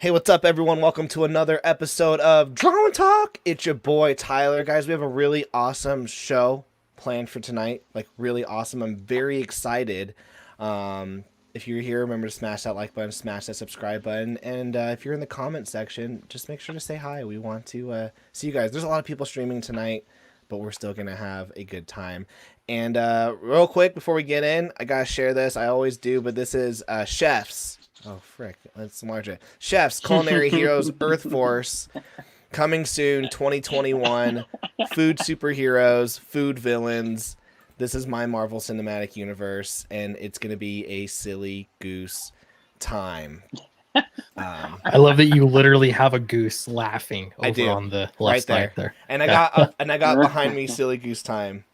Hey, what's up, everyone? Welcome to another episode of Drama Talk. It's your boy, Tyler. Guys, we have a really awesome show planned for tonight. Like, really awesome. I'm very excited. If you're here, remember to smash that like button, smash that subscribe button. And if you're in the comment section, just make sure to say hi. We want to see you guys. There's a lot of people streaming tonight, but we're still going to have a good time. And real quick, before we get in, I got to share this. I always do, but this is Chefs. Oh, frick. Let's enlarge it. Chefs, Culinary Heroes, Earth Force, coming soon, 2021. Food superheroes, food villains. This is my Marvel Cinematic Universe, and it's going to be a silly goose time. I love that you literally have a goose laughing over on the left right side there. And I got behind me silly goose time.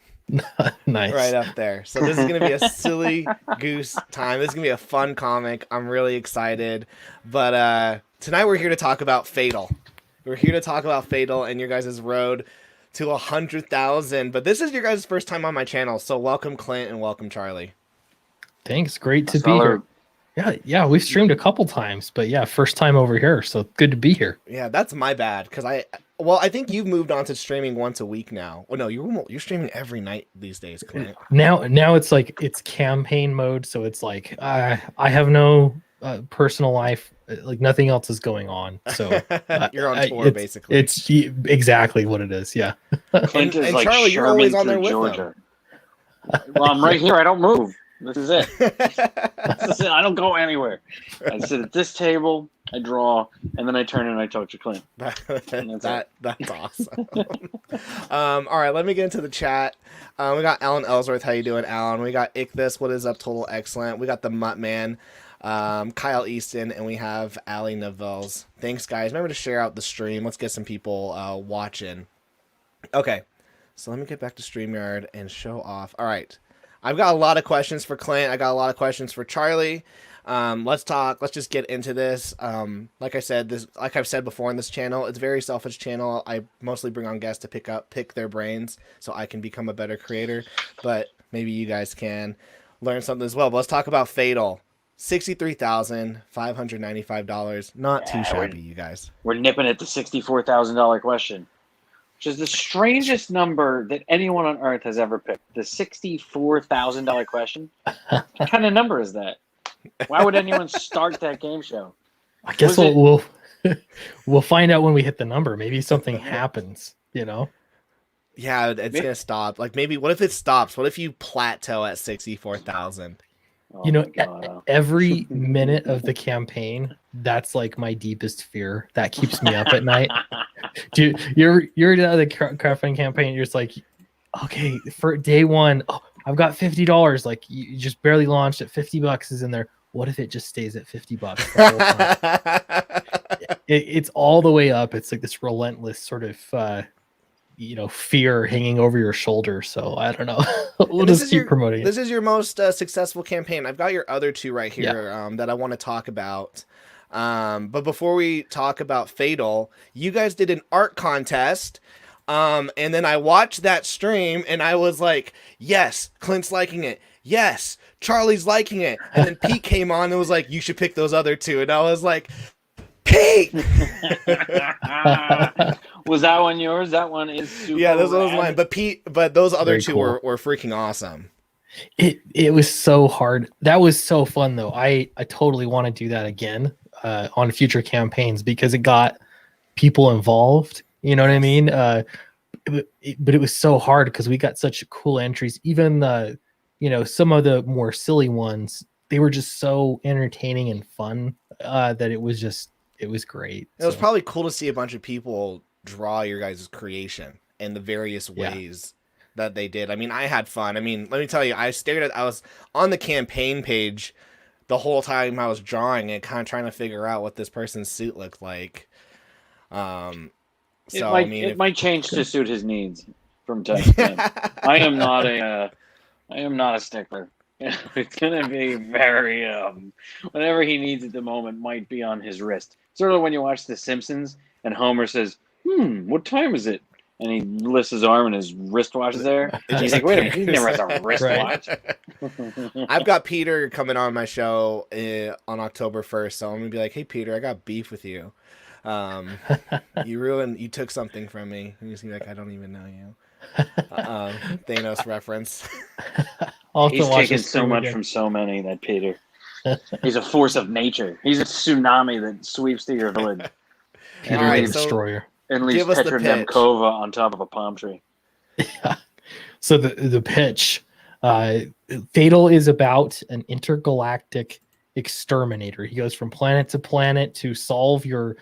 Nice. Right up there. So this is going to be a silly goose time. This is going to be a fun comic. I'm really excited. But tonight we're here to talk about FATL. We're here to talk about FATL and your guys' road to 100,000. But this is your guys' first time on my channel. So welcome, Clint, and welcome, Charlie. Thanks. Great to be here. Yeah, we've streamed a couple times, but yeah, first time over here. So good to be here. Yeah, that's my bad. Because I think you've moved on to streaming once a week now. Oh no, you're streaming every night these days, Clint. Now it's like it's campaign mode, so it's like I have no personal life, like nothing else is going on. So you're on tour basically. It's exactly what it is. Yeah. Clint is like Charlie, you're always on there with Georgia. Well, I'm right here. I don't move. This is it. I don't go anywhere. I sit at this table, I draw, and then I turn and I talk to Clint. That's awesome. All right, let me get into the chat. We got Alan Ellsworth. How you doing, Alan? We got Ichthus. What is up? Total excellent. We got the Mutt Man, Kyle Easton, and we have Ali Navels. Thanks, guys. Remember to share out the stream. Let's get some people watching. Okay, so let me get back to StreamYard and show off. All right. I've got a lot of questions for Clint. I got a lot of questions for Charlie. Let's talk. Let's just get into this. Like I've said before on this channel, it's a very selfish channel. I mostly bring on guests to pick their brains so I can become a better creator. But maybe you guys can learn something as well. But let's talk about FATL. $63,595. Not too shabby, you guys. We're nipping at the $64,000 question, which is the strangest number that anyone on Earth has ever picked. The $64,000 question. What kind of number is that? Why would anyone start that game show? I guess we'll find out when we hit the number. Maybe something happens, you know? Yeah, it's gonna stop. Like maybe what if it stops? What if you plateau at 64,000? Every minute of the campaign, that's like my deepest fear. That keeps me up at night. Dude, you're in the crowdfunding campaign. You're just like, okay, for day one, I've got $50. Like you just barely launched it. $50 is in there. What if it just stays at $50 the whole time? It's all the way up. It's like this relentless sort of fear hanging over your shoulder. So I don't know. We'll just keep promoting it. This is your most successful campaign. I've got your other two right here that I want to talk about. But before we talk about FATL, you guys did an art contest. And then I watched that stream and I was like, yes, Clint's liking it. Yes, Charlie's liking it. And then Pete came on and was like, you should pick those other two. And I was like, Pete! Was that one yours? That one is super this one was mine. But those other Very two cool. were freaking awesome. It was so hard. That was so fun though. I totally want to do that again on future campaigns because it got people involved. You know what I mean? But it was so hard because we got such cool entries. Even some of the more silly ones, they were just so entertaining and fun that it was great. It was probably cool to see a bunch of people draw your guys' creation in the various ways that they did. I mean, I had fun. I mean, let me tell you, I was on the campaign page the whole time I was drawing and kind of trying to figure out what this person's suit looked like. It might change to suit his needs from time to time. I am not a stickler. It's gonna be very whatever he needs at the moment might be on his wrist. Sort of when you watch The Simpsons and Homer says, "What time is it?" And he lifts his arm and his wristwatch is there. And he's just like, wait a minute, he appears. never has a wristwatch. I've got Peter coming on my show on October 1st, so I'm gonna be like, hey Peter, I got beef with you. You took something from me. And he's gonna be like, I don't even know you. Thanos reference. He's taken so much from so many, that Peter. He's a force of nature. He's a tsunami that sweeps through your village. Peter All right, the Destroyer. And leaves give us the Petra pitch. Nemkova on top of a palm tree. Yeah. So the pitch, FATL is about an intergalactic exterminator. He goes from planet to planet to solve your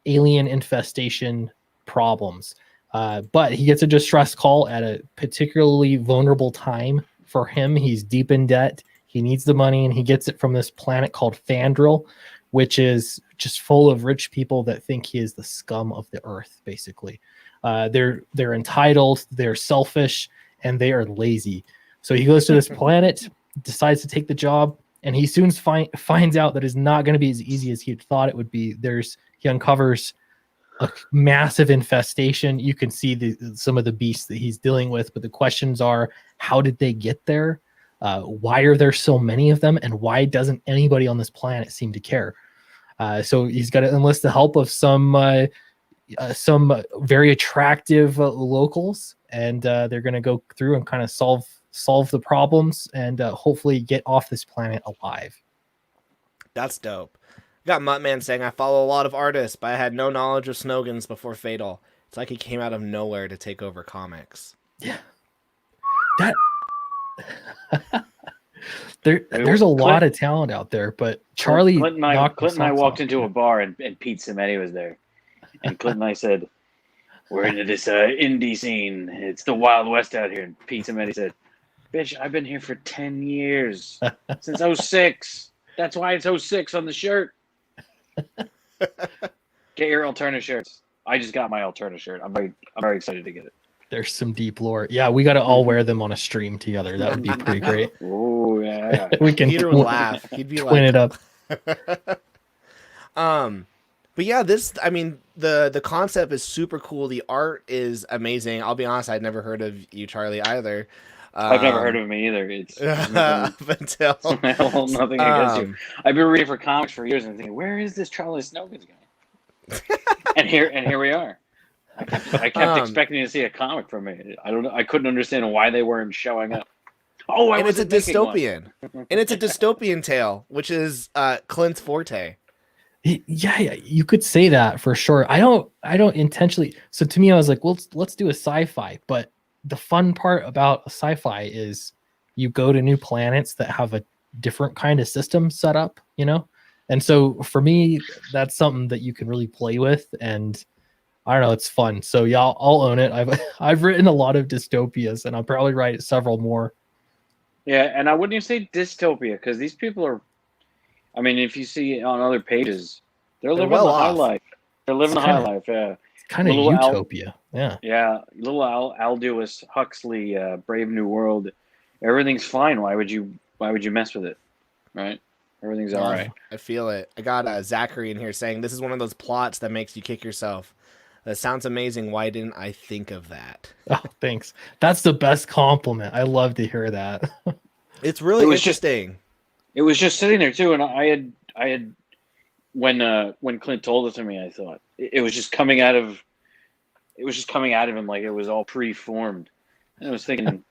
alien infestation problems. But he gets a distress call at a particularly vulnerable time for him. He's deep in debt. He needs the money, and he gets it from this planet called Fandral, which is just full of rich people that think he is the scum of the earth, basically. They're entitled, they're selfish, and they are lazy. So he goes to this planet, decides to take the job, and he soon finds out that it's not going to be as easy as he had thought it would be. He uncovers a massive infestation. You can see some of the beasts that he's dealing with, but the questions are, how did they get there? Why are there so many of them? And why doesn't anybody on this planet seem to care? So he's got to enlist the help of some very attractive locals, and they're going to go through and kind of solve the problems and hopefully get off this planet alive. That's dope. Got Muttman saying, I follow a lot of artists, but I had no knowledge of Snogans before FATL. It's like he came out of nowhere to take over comics. Yeah. There's a lot of talent out there, but Charlie Clint and I walked into a bar and Pete Cimenti was there. And Clint and I said, we're into this indie scene. It's the Wild West out here. And Pete Cimenti said, bitch, I've been here for 10 years. Since 06. That's why it's 06 on the shirt. Get your Alterna shirts. I just got my Alterna shirt. I'm very excited to get it. There's some deep lore. Yeah, we got to all wear them on a stream together. That would be pretty great. Oh yeah. We can. Peter would laugh. He'd be twin like, it up. But yeah, the concept is super cool. The art is amazing. I'll be honest, I'd never heard of you, Charlie, either. I've never heard of me either. It's nothing against you. I've been reading for comics for years and thinking, where is this Charlie Snogans guy? and here we are. I kept expecting to see a comic from me. I don't know. I couldn't understand why they weren't showing up. Oh, and it's a dystopian, and it's a dystopian tale, which is Clint's forte. Yeah, you could say that for sure. I don't intentionally. So to me, I was like, well, let's do a sci-fi. But the fun part about a sci-fi is you go to new planets that have a different kind of system set up, you know? And so for me, that's something that you can really play with. And I don't know, it's fun. So yeah, I'll own it. I've written a lot of dystopias, and I'll probably write several more. Yeah, and I wouldn't even say dystopia, because these people are, I mean, if you see on other pages, they're living the high life. They're living the high life, yeah. It's kind of utopia. Yeah, little Aldous Huxley, Brave New World. Everything's fine. Why would you mess with it? Right? Everything's all right. I feel it. I got Zachary in here saying, this is one of those plots that makes you kick yourself. That sounds amazing. Why didn't I think of that? Oh, thanks. That's the best compliment. I love to hear that. It's really interesting. It was just sitting there too, and I had when Clint told it to me, I thought it was just coming out of him like it was all pre-formed. And I was thinking,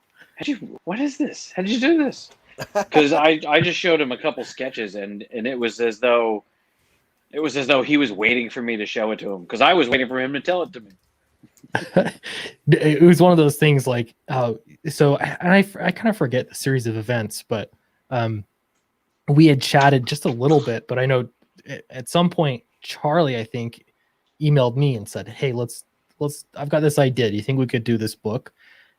what is this? How did you do this? Because I just showed him a couple sketches, and it was as though he was waiting for me to show it to him, because I was waiting for him to tell it to me. It was one of those things like, so I kind of forget the series of events, but we had chatted just a little bit, but I know at some point Charlie, I think, emailed me and said, hey, let's I've got this idea. Do you think we could do this book?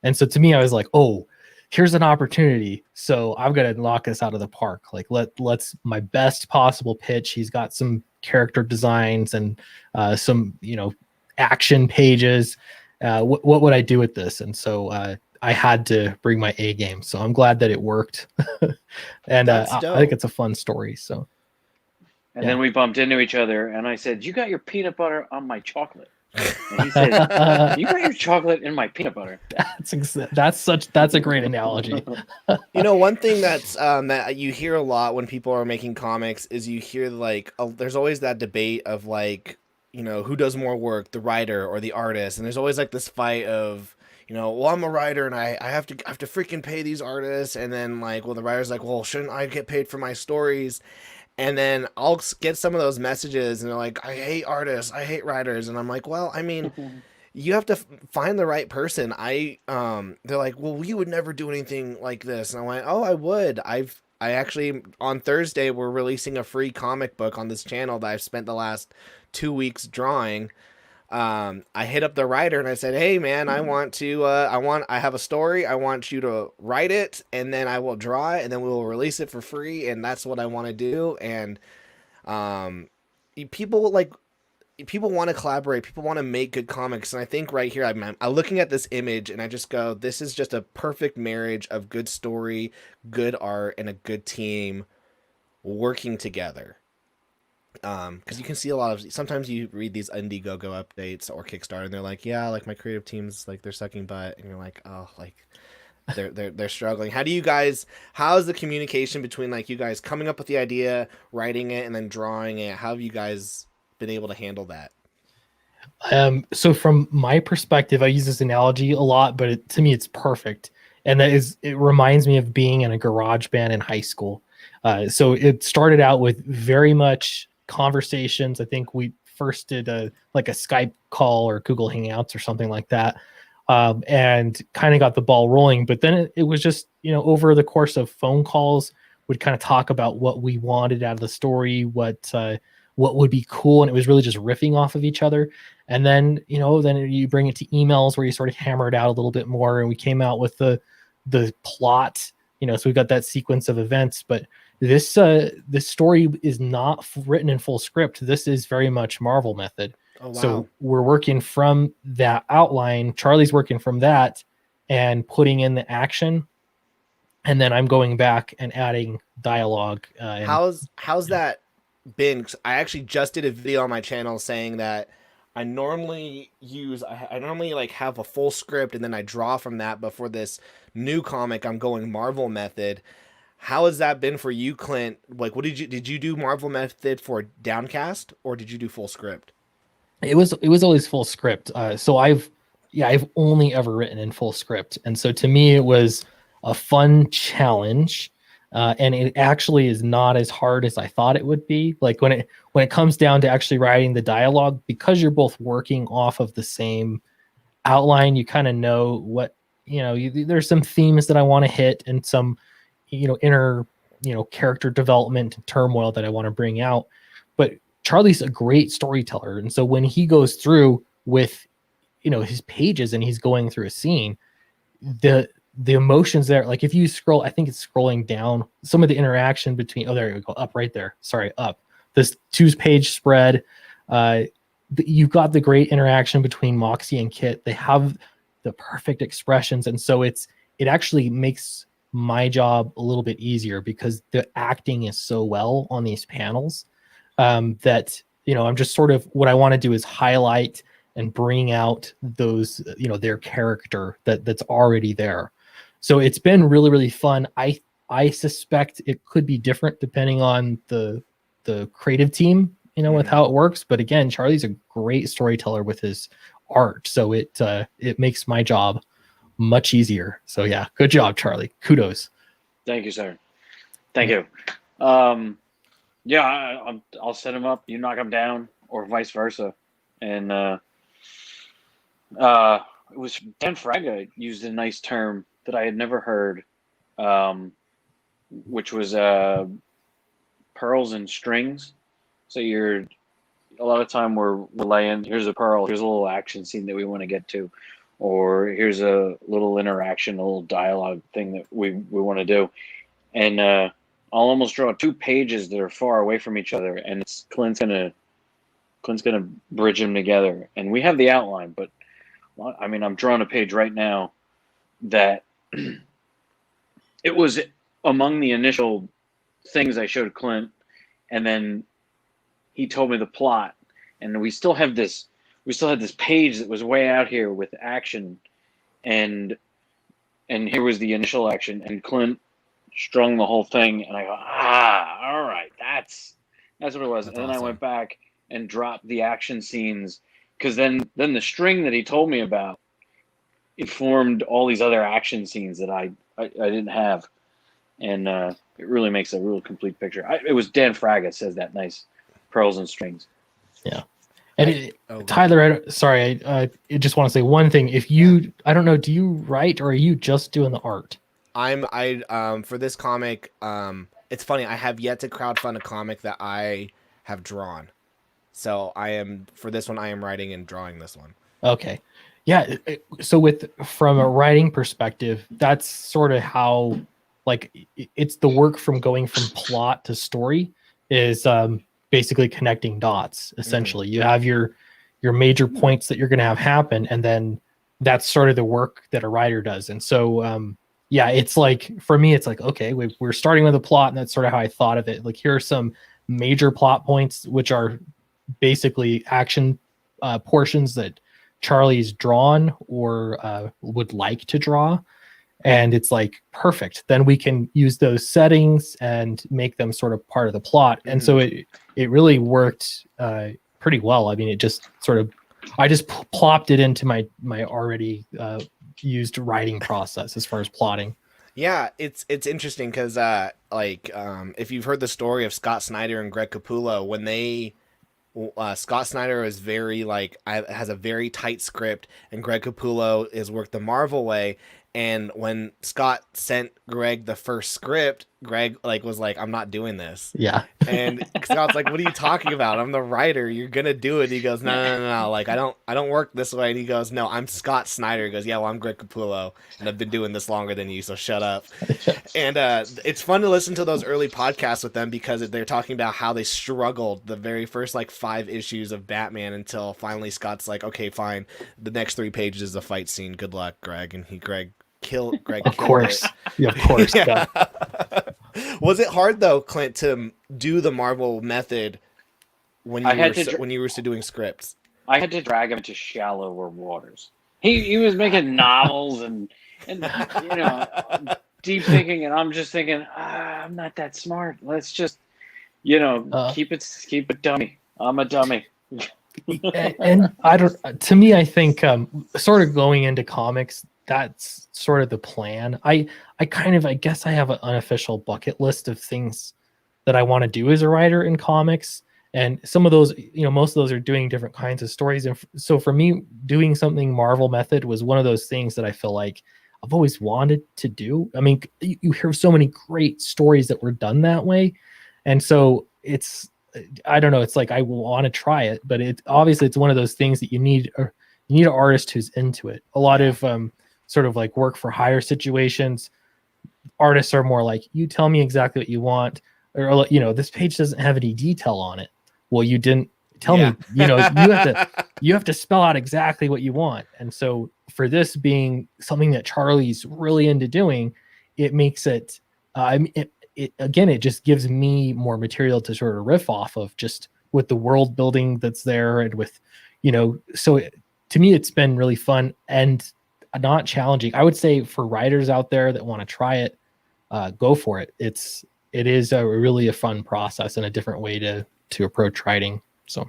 And so to me, I was like, oh, here's an opportunity. So I've got to knock this out of the park. Like let's my best possible pitch. He's got some character designs and some, action pages. What would I do with this? And so I had to bring my A game. So I'm glad that it worked. And I think it's a fun story. So. And then we bumped into each other, and I said, you got your peanut butter on my chocolate. And he said, "You got your chocolate in my peanut butter." That's a great analogy. You know, one thing that you hear a lot when people are making comics is you hear like there's always that debate of like, you know, who does more work, the writer or the artist, and there's always like this fight of, you know, well, I'm a writer and I have to freaking pay these artists, and then like, well, the writer's like, well, shouldn't I get paid for my stories? And then I'll get some of those messages and they're like, I hate artists, I hate writers, and I'm like, well, I mean, you have to find the right person. They're like, well, we would never do anything like this, and I went, oh, I would. I actually on Thursday we're releasing a free comic book on this channel that I've spent the last 2 weeks drawing. I hit up the writer and I said, hey man, I have a story. I want you to write it and then I will draw it and then we will release it for free. And that's what I want to do. And, people want to collaborate. People want to make good comics. And I think right here, I'm looking at this image and I just go, this is just a perfect marriage of good story, good art, and a good team working together. Because you can see a lot of, sometimes you read these Indiegogo updates or Kickstarter and they're like, yeah, like my creative team's like, they're sucking butt, and you're like, oh, like they're struggling. How is the communication between like you guys coming up with the idea, writing it, and then drawing it? How have you guys been able to handle that? So from my perspective, I use this analogy a lot, but to me it's perfect. And it reminds me of being in a garage band in high school. So it started out with very much conversations. I think we first did a Skype call or Google Hangouts or something like that, and kind of got the ball rolling. But then it was just, you know, over the course of phone calls, we'd kind of talk about what we wanted out of the story, what would be cool, and it was really just riffing off of each other. And then, you know, then you bring it to emails where you sort of hammer it out a little bit more, and we came out with the plot. You know, so we've got that sequence of events, but this story is not written in full script. This is very much Marvel method. Oh, wow. So we're working from that outline. Charlie's working from that and putting in the action, and then I'm going back and adding dialogue. How's that been? 'Cause I actually just did a video on my channel saying that I normally like have a full script and then I draw from that, but for this new comic, I'm going Marvel method. How has that been for you, Clint? Like, did you do Marvel method for Downcast or did you do full script? It was always full script. So I've only ever written in full script, and so to me it was a fun challenge, and it actually is not as hard as I thought it would be. Like when it comes down to actually writing the dialogue, because you're both working off of the same outline, you kind of know what, you know. There's some themes that I want to hit and some, you know, inner, you know, character development and turmoil that I want to bring out. But Charlie's a great storyteller, and so when he goes through with, you know, his pages and he's going through a scene, the emotions there, like if you scroll, I think it's scrolling down, some of the interaction between, oh, there you go, up right there, sorry, up this 2-page spread, you've got the great interaction between Moxie and Kit. They have the perfect expressions, and so it actually makes my job a little bit easier because the acting is so well on these panels, that, you know, I'm just sort of, what I want to do is highlight and bring out those, you know, their character that's already there. So it's been really, really fun. I suspect it could be different depending on the creative team, you know, with how it works. But again, Charlie's a great storyteller with his art, so it makes my job much easier. So yeah, good job, Charlie. Kudos. Thank you, sir. Thank you. Yeah, I'll set him up. You knock him down, or vice versa. And it was Dan Fraga used a nice term that I had never heard, which was pearls and strings. So a lot of time we're laying, here's a pearl, here's a little action scene that we want to get to, or here's a little interaction, a little dialogue thing that we want to do. And I'll almost draw 2 pages that are far away from each other, and Clint's gonna bridge them together. And we have the outline, but I mean, I'm drawing a page right now that it was among the initial things I showed Clint, and then he told me the plot, and we still have this we still had this page that was way out here with action, and here was the initial action, and Clint strung the whole thing, and I go, all right, that's what it was. That's and then awesome. I went back and dropped the action scenes, because then the string that he told me about informed all these other action scenes that I didn't have, and it really makes a real complete picture. It was Dan Fraga says that nice pearls and strings. Yeah. And Oh, Tyler, I just want to say one thing. If you, I don't know, do you write or are you just doing the art? For this comic, it's funny, I have yet to crowdfund a comic that I have drawn. So for this one, I am writing and drawing this one. Okay. Yeah. So from a writing perspective, that's sort of how, like, it's the work from going from plot to story is basically connecting dots. Essentially, you have your major points that you're going to have happen, and then that's sort of the work that a writer does. And so, yeah, it's like, for me, it's like, okay, we're starting with a plot, and that's sort of how I thought of it. Like, here are some major plot points, which are basically action portions that Charlie's drawn or would like to draw. And it's like, perfect. Then we can use those settings and make them sort of part of the plot. And so it really worked pretty well. I mean, it just sort of, I just plopped it into my already used writing process as far as plotting. Yeah, it's interesting because if you've heard the story of Scott Snyder and Greg Capullo, when they Scott Snyder is has a very tight script, and Greg Capullo is worked the Marvel way. And when Scott sent Greg the first script, Greg was like, "I'm not doing this." Yeah. And Scott's like, "What are you talking about? I'm the writer. You're gonna do it." He goes, "No. Like, I don't work this way." And he goes, "No, I'm Scott Snyder." He goes, "Yeah, well, I'm Greg Capullo, and I've been doing this longer than you, so shut up." And it's fun to listen to those early podcasts with them because they're talking about how they struggled the very first 5 issues of Batman until finally Scott's like, "Okay, fine. The next 3 pages is a fight scene. Good luck, Greg." And Greg killed of course. Yeah, of course. Yeah. Was it hard though, Clint, to do the Marvel method when you were used to doing scripts? I had to drag him to shallower waters. He was making novels and deep thinking, and I'm just thinking, I'm not that smart. Let's just keep it dummy. I'm a dummy. And I don't. To me, I think sort of going into comics, that's sort of the plan. I guess I have an unofficial bucket list of things that I want to do as a writer in comics. And some of those, most of those are doing different kinds of stories. And so for me, doing something Marvel method was one of those things that I feel like I've always wanted to do. I mean, you hear so many great stories that were done that way. And so I don't know, it's like I want to try it, but obviously it's one of those things that you need an artist who's into it. A lot of sort of like work for hire situations, artists are more like, you tell me exactly what you want, or this page doesn't have any detail on it. Well, you didn't tell me. You have to spell out exactly what you want. And so for this being something that Charlie's really into doing, it makes it it just gives me more material to sort of riff off of, just with the world building that's there, and with so to me it's been really fun and not challenging. I would say for writers out there that want to try it, go for it. It is really a fun process and a different way to approach writing. So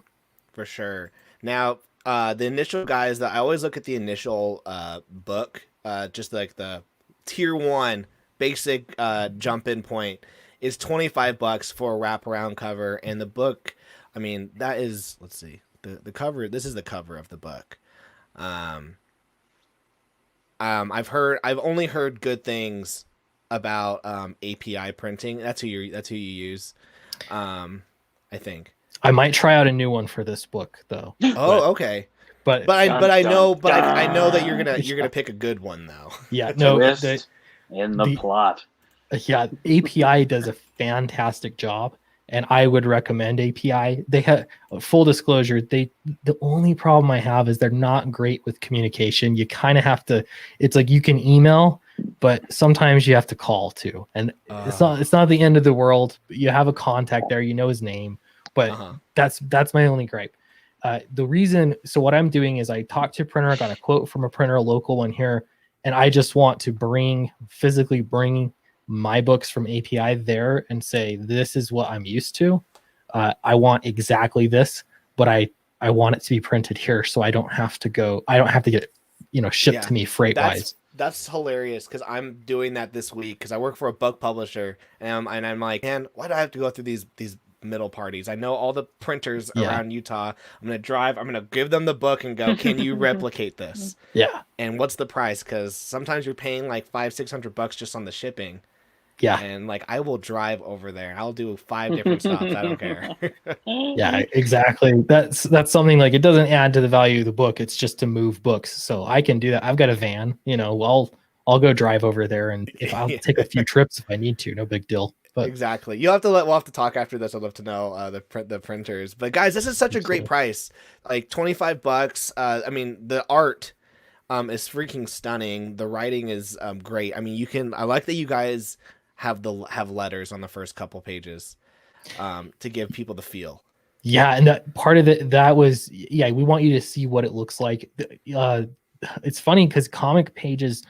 for sure. Now the initial guys, that I always look at the initial book, just like the tier 1 basic jump in point, is $25 for a wraparound cover. And the book, I mean, that is, let's see, the cover, this is the cover of the book. I've only heard good things about API printing. That's who you use. I think I might try out a new one for this book though. Okay. But I know that you're gonna pick a good one though. Yeah, no, in the plot. Yeah, API does a fantastic job, and I would recommend API. They have, full disclosure, the only problem I have is they're not great with communication. You kind of have to. It's like you can email, but sometimes you have to call too, and it's not the end of the world. You have a contact there, you know his name, but that's my only gripe. The reason, so what I'm doing is I talked to a printer, I got a quote from a printer, a local one here, and I just want to physically bring my books from API there and say, this is what I'm used to. I want exactly this, but I want it to be printed here, so I don't have to get it, shipped to me freight wise. That's hilarious because I'm doing that this week because I work for a book publisher and I'm like, man, why do I have to go through these middle parties? I know all the printers around Utah. I'm gonna give them the book and go, can you replicate this? Yeah. And what's the price? Because sometimes you're paying like $500-600 just on the shipping. Yeah. And like I will drive over there. I'll do 5 different stops. I don't care. Yeah, exactly. That's something like, it doesn't add to the value of the book. It's just to move books. So I can do that. I've got a van, I'll go drive over there, and if I'll take a few trips if I need to, no big deal. But exactly. We'll have to talk after this. I'd love to know the printers. But guys, this is such a great price. Like $25. I mean, the art is freaking stunning. The writing is great. I mean, I like that you guys have letters on the first couple pages to give people the feel. Yeah, and that part of it, we want you to see what it looks like. It's funny because comic pages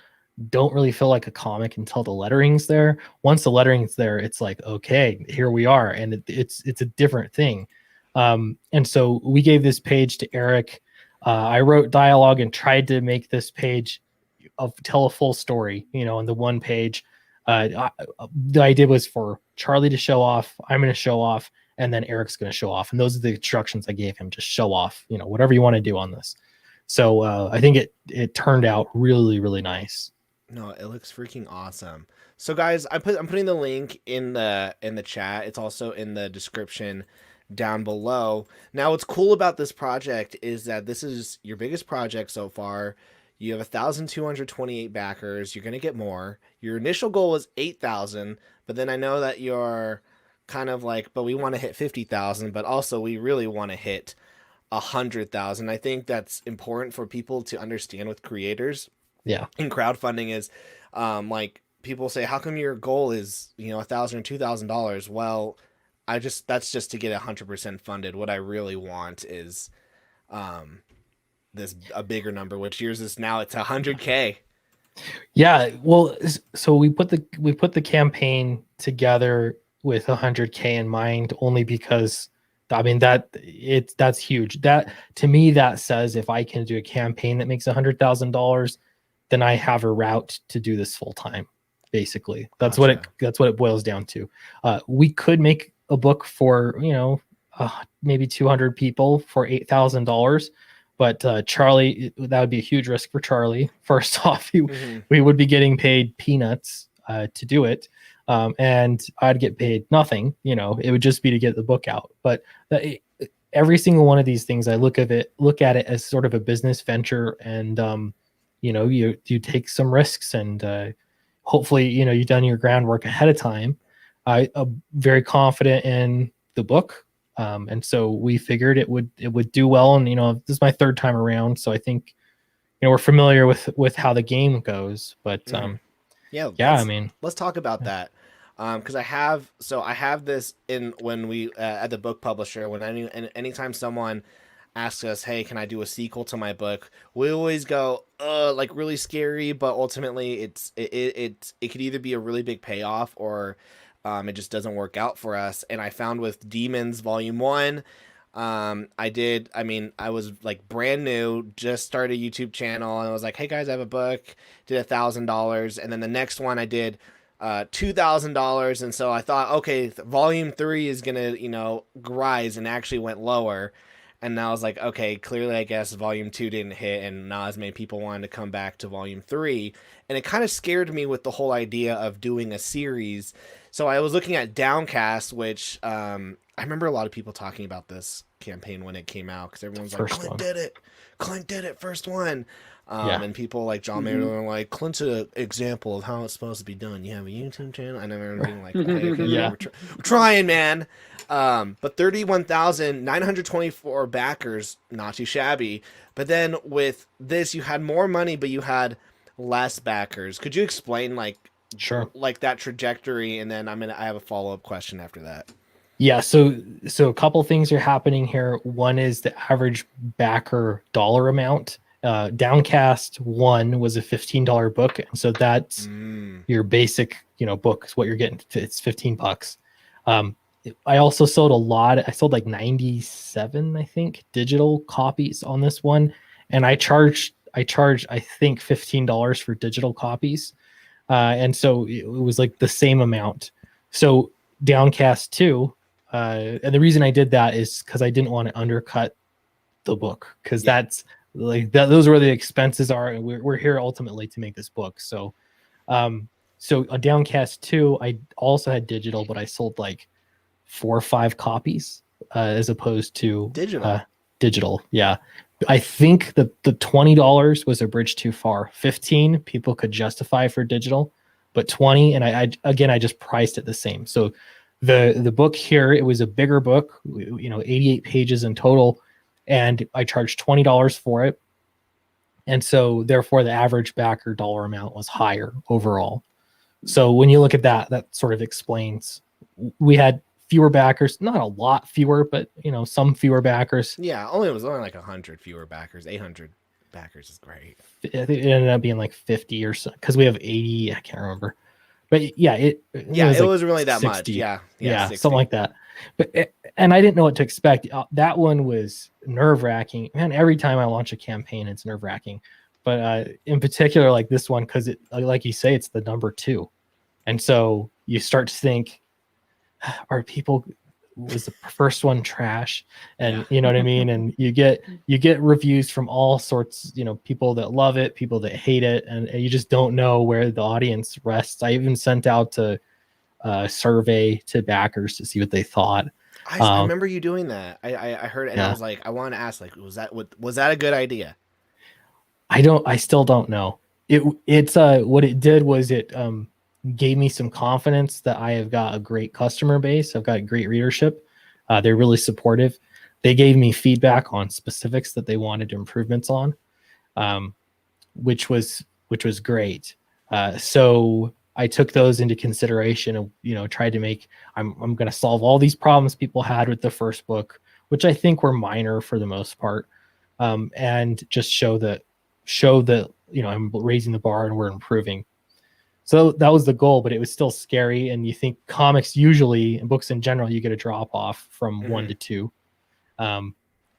don't really feel like a comic until the lettering's there. Once the lettering's there, it's like, okay, here we are, and it's a different thing. And so we gave this page to Eric. I wrote dialogue and tried to make this page tell a full story, on the one page. The idea was for Charlie to show off, I'm going to show off, and then Eric's going to show off. And those are the instructions I gave him. Just show off, whatever you want to do on this. So I think it turned out really, really nice. No, it looks freaking awesome. So guys, I'm putting the link in the chat. It's also in the description down below. Now, what's cool about this project is that this is your biggest project so far. You have 1,228 backers. You're going to get more. Your initial goal was 8,000, but then I know that you're kind of like, but we want to hit 50,000, but also we really want to hit 100,000. I think that's important for people to understand with creators. Yeah. In crowdfunding is like people say, how come your goal is, $1,000 or $2,000? Well, that's just to get 100% funded. What I really want is a bigger number, which yours is now. It's 100K. Yeah, well, so we put the campaign together with 100K in mind, only because that's huge. That, to me, that says if I can do a campaign that makes $100,000, then I have a route to do this full time. Basically, that's Gotcha. what it boils down to. We could make a book for maybe 200 people for $8,000. But Charlie, that would be a huge risk for Charlie. First off, we would be getting paid peanuts to do it, and I'd get paid nothing. It would just be to get the book out. But every single one of these things, I look at it as sort of a business venture, and you take some risks, and hopefully you've done your groundwork ahead of time. I'm very confident in the book. And so we figured it would do well. And, this is my third time around. So I think, we're familiar with how the game goes, but, let's talk about that. Cause I have this in when we, at the book publisher, anytime someone asks us, hey, can I do a sequel to my book? We always go, like really scary, but ultimately it could either be a really big payoff or, it just doesn't work out for us. And I found with Demons Volume 1, I was like brand new, just started a YouTube channel, and I was like, hey guys, I have a book, did $1,000. And then the next one I did $2,000. And so I thought, okay, Volume 3 is going to, rise, and actually went lower. And now I was like, okay, clearly I guess Volume 2 didn't hit, and not as many people wanted to come back to Volume 3. And it kind of scared me with the whole idea of doing a series. So I was looking at Downcast, which I remember a lot of people talking about this campaign when it came out, because everyone's like, Clint did it, first one. And people like John Mayer were like, Clint's an example of how it's supposed to be done. You have a YouTube channel. I never being like, okay, we're trying, man. But 31,924 backers, not too shabby. But then with this, you had more money, but you had less backers. Could you explain like Sure. Like that trajectory? And then I have a follow-up question after that. Yeah, so a couple things are happening here. One is the average backer dollar amount. Downcast 1 was a $15 book, and so that's your basic, book is what you're getting. It's $15. I also sold a lot. I sold like 97, I think, digital copies on this one, and I charged I think $15 for digital copies, and so it was like the same amount. So Downcast 2. And the reason I did that is because I didn't want to undercut the book, because that's like those are where the expenses are, and we're here ultimately to make this book. So so on Downcast 2 I also had digital, but I sold like 4 or 5 copies as opposed to digital. Yeah, I think the $20 was a bridge too far. 15 people could justify for digital, but 20, and I just priced it the same. So the book here, it was a bigger book, 88 pages in total, and I charged $20 for it. And so therefore the average backer dollar amount was higher overall. So when you look at that, that sort of explains. We had fewer backers, not a lot fewer, but some fewer backers. Yeah, it was only like 100 fewer backers. 800 backers is great. I think it ended up being like 50 or so, because we have 80. I can't remember. But yeah, it was really that 60. much. Yeah, yeah, something like that. But and I didn't know what to expect. That one was nerve-wracking. Man, every time I launch a campaign, it's nerve-wracking. But in particular, like this one, because like you say, it's the number 2, and so you start to think, are people, was the first one trash? And you know what I mean? And you get reviews from all sorts, people that love it, people that hate it, and you just don't know where the audience rests. I even sent out a survey to backers to see what they thought. I remember you doing that. I heard it, and I was like, I want to ask, like, was that a good idea? I still don't know. It's what it did was it gave me some confidence that I have got a great customer base. I've got great readership. They're really supportive. They gave me feedback on specifics that they wanted improvements on, which was great. So I took those into consideration and tried to make. I'm going to solve all these problems people had with the first book, which I think were minor for the most part, and just show that I'm raising the bar and we're improving. So that was the goal, but it was still scary. And you think comics usually, and books in general, you get a drop off from 1 to 2. On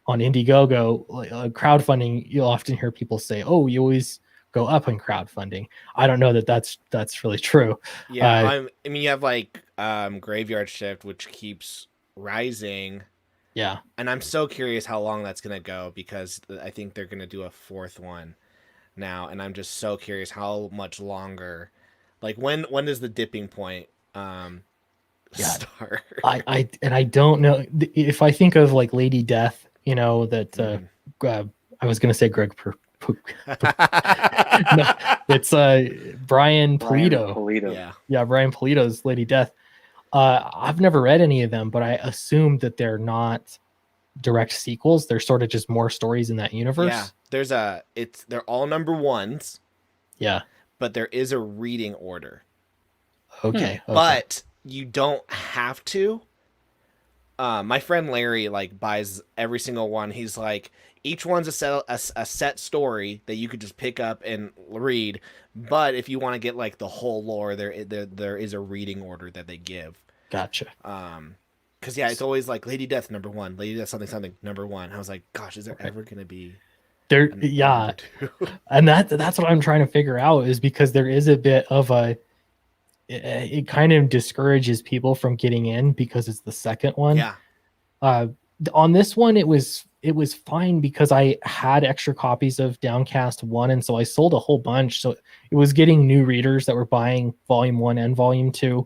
Indiegogo, crowdfunding, you'll often hear people say, "Oh, you always go up in crowdfunding." I don't know that that's really true. Yeah, I mean, you have like Graveyard Shift, which keeps rising. Yeah, and I'm so curious how long that's gonna go, because I think they're gonna do a 4th one now, and I'm just so curious how much longer. Like when does the dipping point start? I don't know. If I think of like Lady Death, that I was gonna say Greg no, it's Brian Pulido. Yeah, Brian Pulido's Lady Death. I've never read any of them, but I assume that they're not direct sequels. They're sort of just more stories in that universe. Yeah, they're all number 1s. Yeah, but there is a reading order. Okay. But you don't have to. My friend Larry buys every single one. He's like, each one's a set story that you could just pick up and read. But if you want to get the whole lore, there is a reading order that they give. Gotcha. Because it's always like Lady Death number 1, Lady Death something number 1. I was like, gosh, is there ever gonna be there? Yeah, and that's what I'm trying to figure out, is because there is a bit of it kind of discourages people from getting in because it's the second one. Yeah. On this one, it was fine because I had extra copies of Downcast 1, and so I sold a whole bunch. So it was getting new readers that were buying Volume 1 and Volume 2,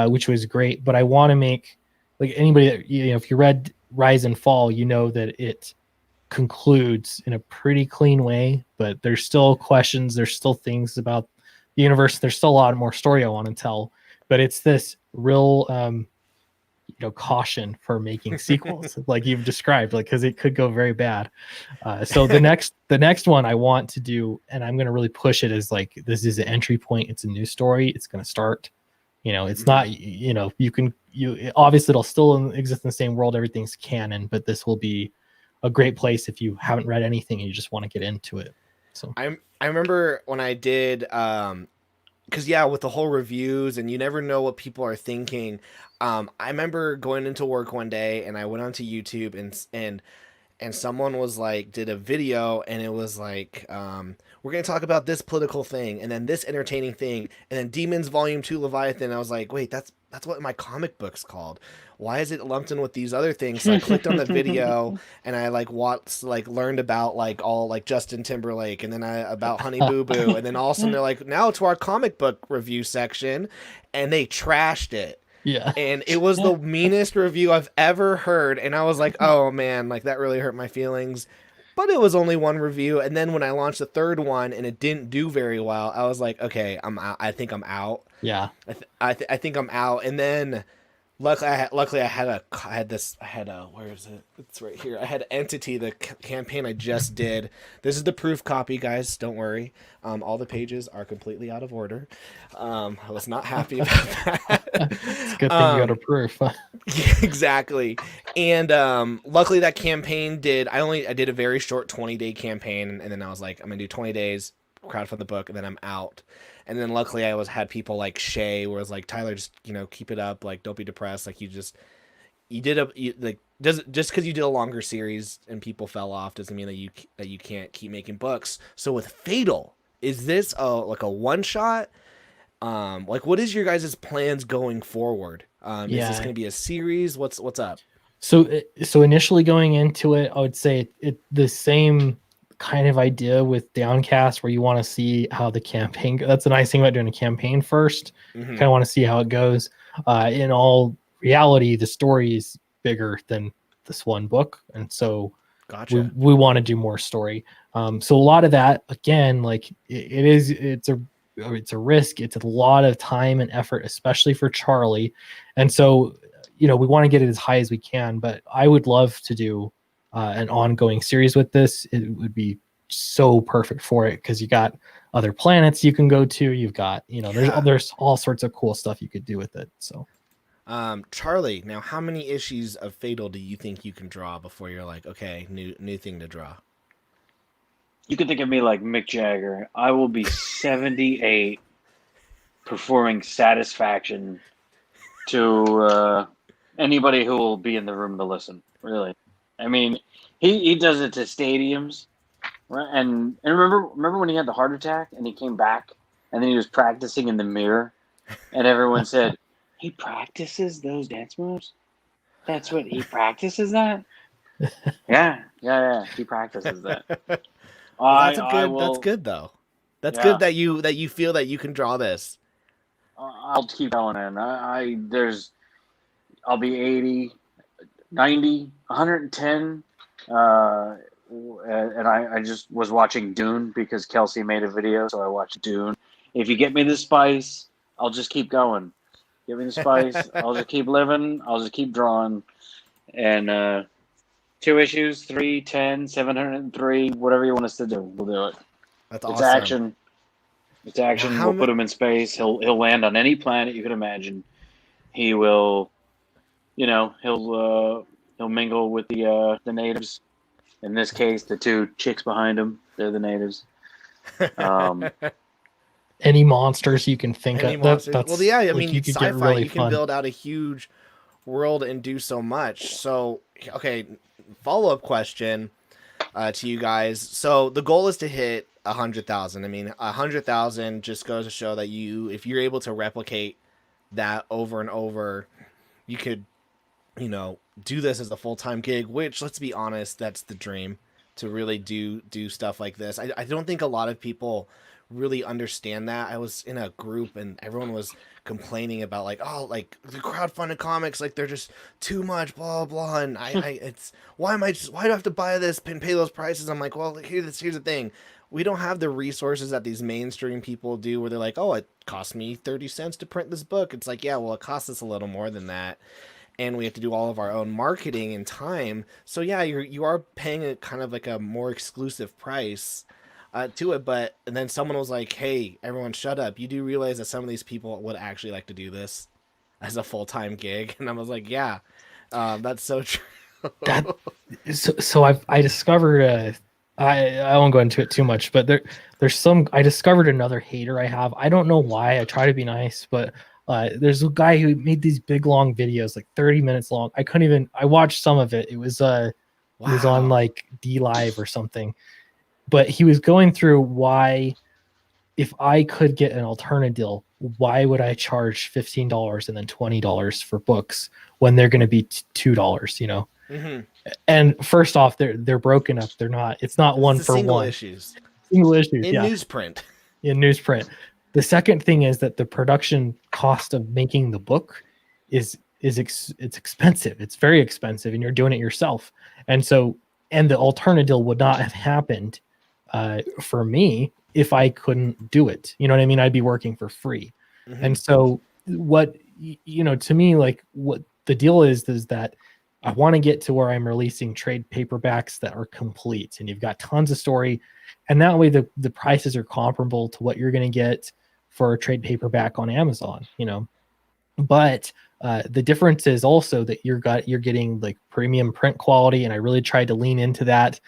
which was great. But I want to make, anybody that, if you read Rise and Fall, that it concludes in a pretty clean way, but there's still questions. There's still things about the universe. There's still a lot more story I want to tell, but it's this real, caution for making sequels, like you've described, because it could go very bad. So the next one I want to do, and I'm going to really push it, is this is an entry point. It's a new story. It's going to start It's not, you obviously it'll still exist in the same world. Everything's canon, but this will be a great place if you haven't read anything and you just want to get into it. So I remember when I did, because yeah, with the whole reviews and you never know what people are thinking. I remember going into work one day and I went onto YouTube and someone was like did a video and it was like we're going to talk about this political thing and then this entertaining thing and then Demons Volume 2 Leviathan. I was like, wait, that's what my comic book's called. Why is it lumped in with these other things? So I clicked on the video and I like watched, like learned about like all like Justin Timberlake and then about Honey Boo Boo and then all of a sudden they're like, now to our comic book review section, and they trashed it. yeah. And it was the meanest review I've ever heard. And I was like, oh man, like that really hurt my feelings. But it was only one review. And then when I launched the third one and it didn't do very well, I was like, okay, I'm out. I think I'm out. Yeah. I think I'm out. And then luckily I had a where is it? It's right here. I had Entity, the campaign I just did. This is the proof copy, guys. Don't worry. All the pages are completely out of order. I was not happy about that. It's a good thing you got a proof. Yeah, exactly. And luckily that campaign I did a very short 20-day campaign, and then I was like, I'm gonna do 20 days, crowdfund the book, and then I'm out. And then luckily I had people like Shay, where it was like, Tyler, just keep it up, like don't be depressed, like just because you did a longer series and people fell off doesn't mean that you can't keep making books. So with Fatal, is this like a one shot? Like what is your guys' plans going forward? Is this going to be a series? What's up? So initially going into it, I would say the same kind of idea with Downcast, where you want to see how the campaign. That's the nice thing about doing a campaign first. Mm-hmm. Kind of want to see how it goes. In all reality, the story is bigger than this one book, and so Gotcha. we want to do more story. So a lot of that, again, like it's a risk. It's a lot of time and effort, especially for Charlie. And so, we want to get it as high as we can, but I would love to do an ongoing series with this. It would be so perfect for it because you got other planets you can go to. You've got, there's all sorts of cool stuff you could do with it. So, Charlie, now how many issues of Fatal do you think you can draw before you're like, okay, new thing to draw? You can think of me like Mick Jagger. I will be 78 performing Satisfaction to anybody who will be in the room to listen, really. I mean, he does it to stadiums, right? And remember when he had the heart attack and he came back and then he was practicing in the mirror and everyone said, he practices those dance moves? That's what he practices that? Yeah, he practices that. Well, that's good though. That's good that you feel that you can draw this. I'll keep going, and I'll be 80, 90, 110, and I just was watching Dune because Kelsey made a video, so I watched Dune. If you get me the spice, I'll just keep going. Give me the spice, I'll just keep living, I'll just keep drawing, and 2 issues, 3, 10, 703, whatever you want us to do, we'll do it. That's awesome. It's action. It's action. We'll put him in space. He'll land on any planet you could imagine. He will, he'll mingle with the natives. In this case, the 2 chicks behind him, they're the natives. Any monsters you can think of. Well, yeah, I mean, you could sci-fi. get really you can fun. build out a huge world and do so much. So, okay, follow-up question to you guys. So the goal is to hit 100,000. I mean, 100,000 just goes to show that if you're able to replicate that over and over, you could, do this as a full-time gig, which, let's be honest, that's the dream, to really do stuff like this. I don't think a lot of people really understand that. I was in a group and everyone was complaining about like, oh, like the crowdfunded comics, like they're just too much, blah blah. And why do I have to buy this and pay those prices? I'm like, well, here's the thing. We don't have the resources that these mainstream people do where they're like, oh, it cost me 30 cents to print this book. It's like, yeah, well, it costs us a little more than that. And we have to do all of our own marketing and time. So yeah, you are paying a kind of like a more exclusive price. to it. But and then someone was like, "Hey, everyone, shut up! You do realize that some of these people would actually like to do this as a full-time gig?" And I was like, "Yeah, that's so true." That so I discovered I won't go into it too much, but there's some I discovered another hater I have. I don't know why. I try to be nice, but there's a guy who made these big long videos, like 30 minutes long. I watched some of it. It was on Wow. like D Live or something. But he was going through why, if I could get an alternative deal, why would I charge $15 and then $20 for books when they're going to be $2, you know? Hmm. And first off, they're broken up. It's not It's one the for single one. issues Single issues, in yeah, newsprint. in newsprint. The second thing is that the production cost of making the book it's expensive. It's very expensive, and you're doing it yourself. And so, and the alternative deal would not have happened for me if I couldn't do it. You know what I mean? I'd be working for free. Hmm. And so, what to me, like what the deal is that I want to get to where I'm releasing trade paperbacks that are complete, and you've got tons of story, and that way the prices are comparable to what you're going to get for a trade paperback on Amazon. You know, but the difference is also that you're getting like premium print quality, and I really tried to lean into that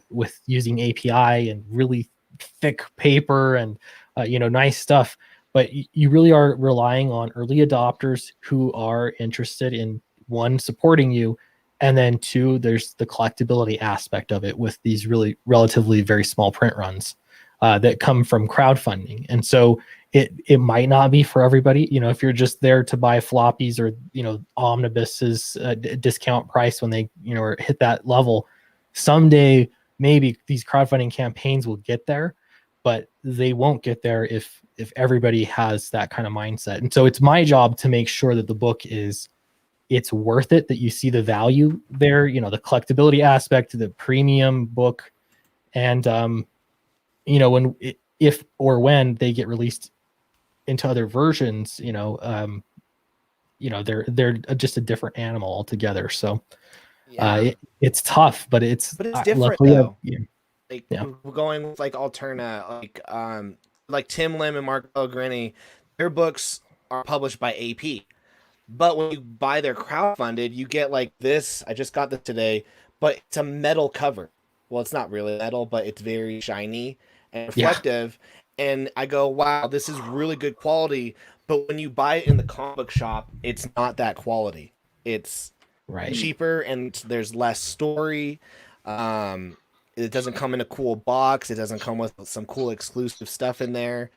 with using API and really thick paper and nice stuff. But you really are relying on early adopters who are interested in, one, supporting you, and then two, there's the collectability aspect of it with these relatively very small print runs that come from crowdfunding. And so it might not be for everybody. You know, if you're just there to buy floppies or omnibuses discount price when they or hit that level, someday maybe these crowdfunding campaigns will get there, but they won't get there if everybody has that kind of mindset. And so it's my job to make sure that the book it's worth it, that you see the value there, the collectability aspect, the premium book, and if or when they get released into other versions, they're just a different animal altogether. So Yeah, it's tough, but it's but it's different luckily though. yeah, Like yeah, we're going with like Alterna, like Tim Lim and Mark Pellegrini. Their books are published by AP. But when you buy their crowdfunded, you get like this. I just got this today, but it's a metal cover. Well, it's not really metal, but it's very shiny and yeah, reflective. And I go, wow, this is really good quality. But when you buy it in the comic book shop, it's not that quality. It's right, cheaper and there's less story. Um, it doesn't come in a cool box. It doesn't come with some cool exclusive stuff in there.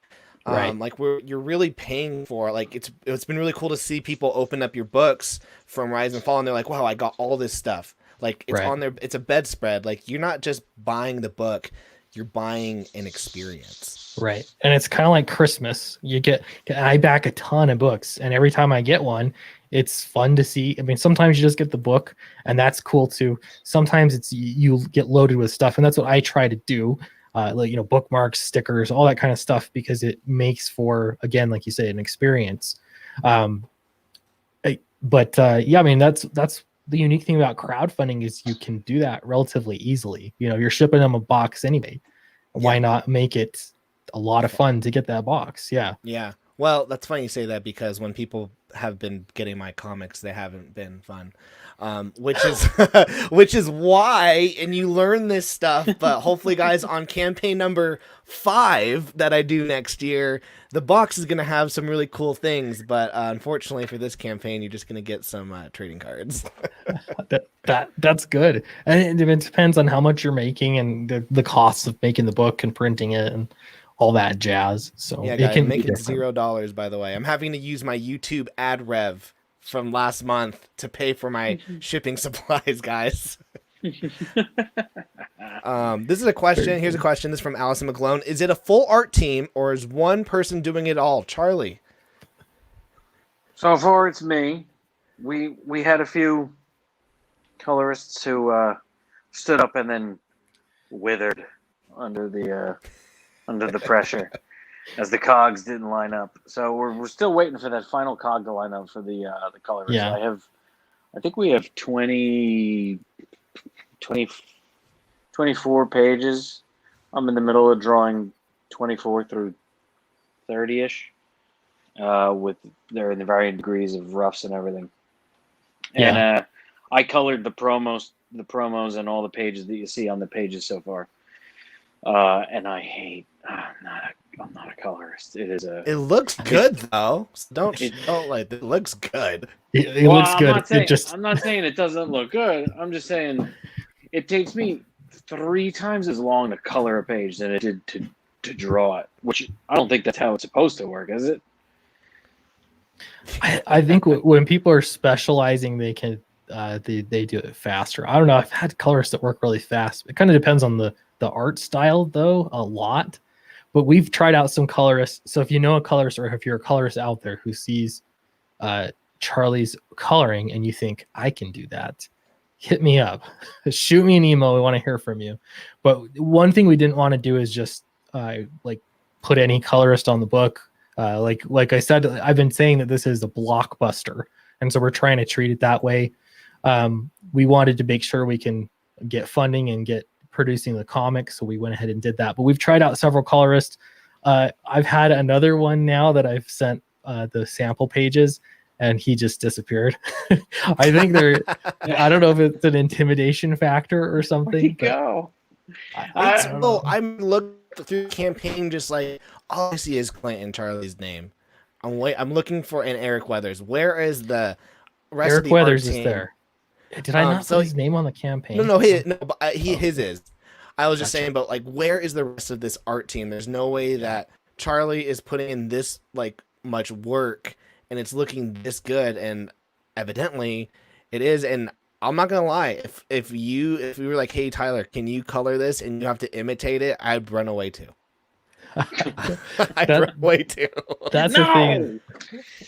right, Like you're really paying for, like, it's been really cool to see people open up your books from Rise and Fall and they're like, wow, I got all this stuff. Like it's right. on there, it's a bedspread. Like you're not just buying the book, you're buying an experience. Right. And it's kind of like Christmas. I back a ton of books, and every time I get one, it's fun to see. I mean, sometimes you just get the book, and that's cool too. Sometimes it's you get loaded with stuff, and that's what I try to do. Like, bookmarks, stickers, all that kind of stuff, because it makes for, again, like you say, an experience. Um, yeah, I mean, that's the unique thing about crowdfunding is you can do that relatively easily. You're shipping them a box anyway. Yeah. Why not make it a lot of fun to get that box? Yeah. Yeah. Well, that's funny you say that because when people have been getting my comics, they haven't been fun, which is which is why. And you learn this stuff, but hopefully, guys, on campaign number 5 that I do next year, the box is gonna have some really cool things. But unfortunately for this campaign, you're just gonna get some trading cards. That's good. And it depends on how much you're making and the costs of making the book and printing it and all that jazz. So Yeah, it guys, I'm can be making different. $0, by the way. I'm having to use my YouTube ad rev from last month to pay for my shipping supplies, guys. This is a question. Very Here's a cool. question. This is from Allison McGlone. Is it a full art team or is one person doing it all? Charlie. So far, it's me. We had a few colorists who stood up and then withered under the pressure as the cogs didn't line up. So we're still waiting for that final cog to line up for the colorist. Yeah. I think we have 20, 24 pages I'm in the middle of drawing 24 through 30-ish. With they're in the varying degrees of roughs and everything. And I colored the promos and all the pages that you see on the pages so far. And I hate. I'm not a colorist. It is a. It looks good though. So don't like it. Looks good. It looks good. I'm not saying it doesn't look good. I'm just saying it takes me 3 times as long to color a page than it did to draw it. Which I don't think that's how it's supposed to work, is it? I think when people are specializing, they can they do it faster. I don't know. I've had colorists that work really fast. It kind of depends on the art style, though, a lot. But we've tried out some colorists. So if you know a colorist, or if you're a colorist out there who sees Charlie's coloring and you think I can do that, hit me up. Shoot me an email. We want to hear from you. But one thing we didn't want to do is just like put any colorist on the book. Like I said, I've been saying that this is a blockbuster, and so we're trying to treat it that way. We wanted to make sure we can get funding and get producing the comics, so we went ahead and did that. But we've tried out several colorists. I've had another one now that I've sent the sample pages, and he just disappeared. I think I don't know if it's an intimidation factor or something. Where'd he go? I'm looking through the campaign, just like all I see is Clint and Charlie's name. I'm looking for an Eric Weathers. Where is the rest Eric of the Weathers art is team? there. Did I not put his name on the campaign? No, his is. I was just saying, but like, where is the rest of this art team? There's no way that Charlie is putting in this like much work and it's looking this good, and evidently it is. And I'm not gonna lie, if we were like, hey Tyler, can you color this, and you have to imitate it, I'd run away too. I'd run away too. That's the thing.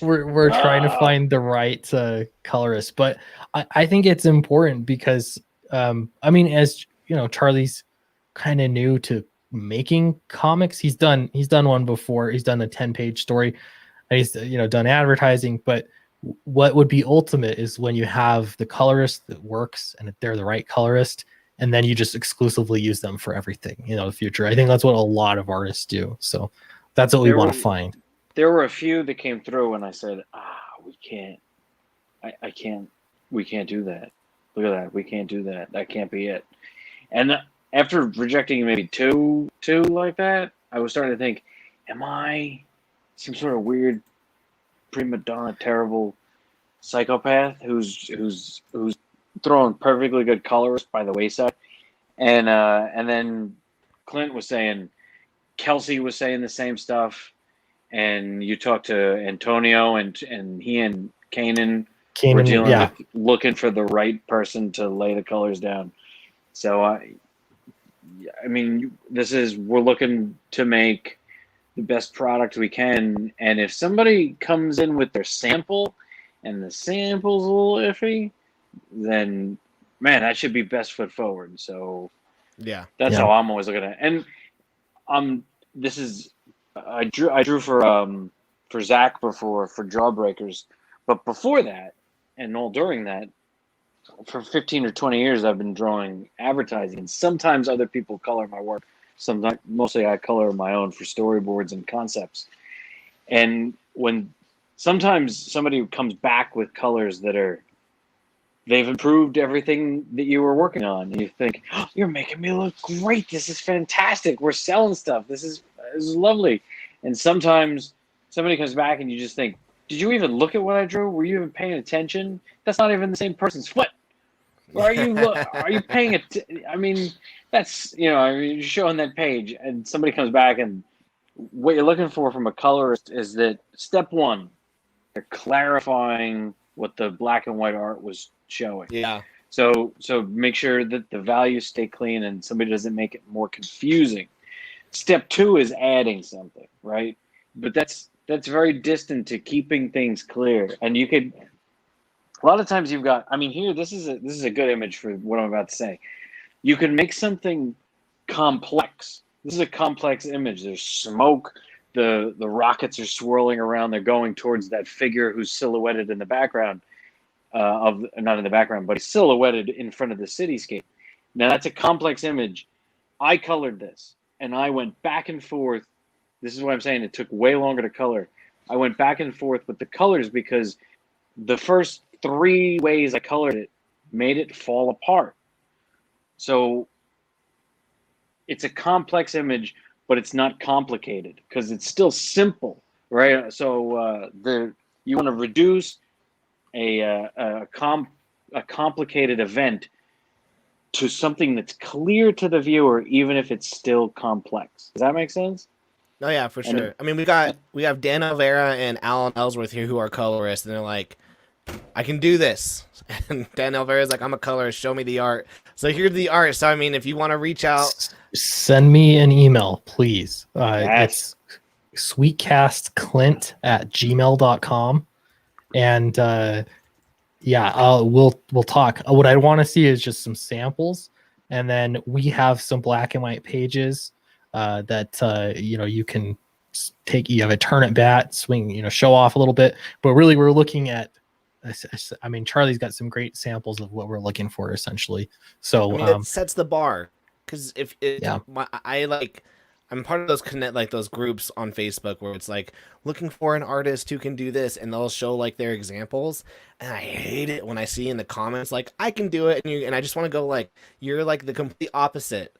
We're trying to find the right colorist, but I think it's important because I mean, as you know, Charlie's kind of new to making comics. He's done one before. He's done a 10-page story, and he's done advertising. But what would be ultimate is when you have the colorist that works, and they're the right colorist, and then you just exclusively use them for everything, the future. I think that's what a lot of artists do. So that's what we want to find. There were a few that came through and I said, we can't do that. Look at that. We can't do that. That can't be it. And after rejecting maybe two like that, I was starting to think, am I some sort of weird prima donna, terrible psychopath who's throwing perfectly good colorists by the wayside? And then Clint was saying, Kelsey was saying the same stuff, and you talked to Antonio, and he and Kanan were dealing with looking for the right person to lay the colors down. So I mean, we're looking to make the best product we can, and if somebody comes in with their sample and the sample's a little iffy, then man, that should be best foot forward. So yeah, that's how I'm always looking at it. And I drew for Zach before for Jawbreakers, but before that and all during that, for 15 or 20 years I've been drawing advertising. And sometimes other people color my work. Sometimes, mostly I color my own for storyboards and concepts. And when sometimes somebody comes back with colors that they've improved everything that you were working on, and you think, oh, you're making me look great. This is fantastic. We're selling stuff. This is lovely. And sometimes somebody comes back and you just think, did you even look at what I drew? Were you even paying attention? That's not even the same person's foot. Are you paying it? I mean, that's, you're showing that page and somebody comes back, and what you're looking for from a colorist is that step one, they're clarifying what the black and white art was showing. Yeah. So make sure that the values stay clean and somebody doesn't make it more confusing. Step two is adding something, right? But that's very distant to keeping things clear. And you could, a lot of times you've got, I mean, here, this is a good image for what I'm about to say. You can make something complex. This is a complex image. There's smoke. The rockets are swirling around. They're going towards that figure who's silhouetted in the background not in the background, but he's silhouetted in front of the cityscape. Now that's a complex image. I colored this. and I went back and forth. This is what I'm saying. It took way longer to color. I went back and forth with the colors because the first 3 ways I colored it made it fall apart. So it's a complex image, but it's not complicated because it's still simple, right? So you want to reduce a complicated event to something that's clear to the viewer, even if it's still complex. Does that make sense? Oh yeah, for sure. I mean, we have Dan Alvera and Alan Ellsworth here who are colorists, and they're like, I can do this. And Dan Alvera is like, I'm a colorist. Show me the art. So here's the art. So I mean, if you want to reach out, send me an email, please. Yes. It's sweetcastclint@gmail.com. And we'll talk. What I want to see is just some samples, and then we have some black and white pages that you can take. You have a turn it bat, swing, show off a little bit. But really, we're looking at. I mean, Charlie's got some great samples of what we're looking for, essentially. So I mean, it sets the bar because I'm part of those those groups on Facebook where it's like looking for an artist who can do this, and they'll show like their examples, and I hate it when I see in the comments like I can do it, and I just want to go like you're like the complete opposite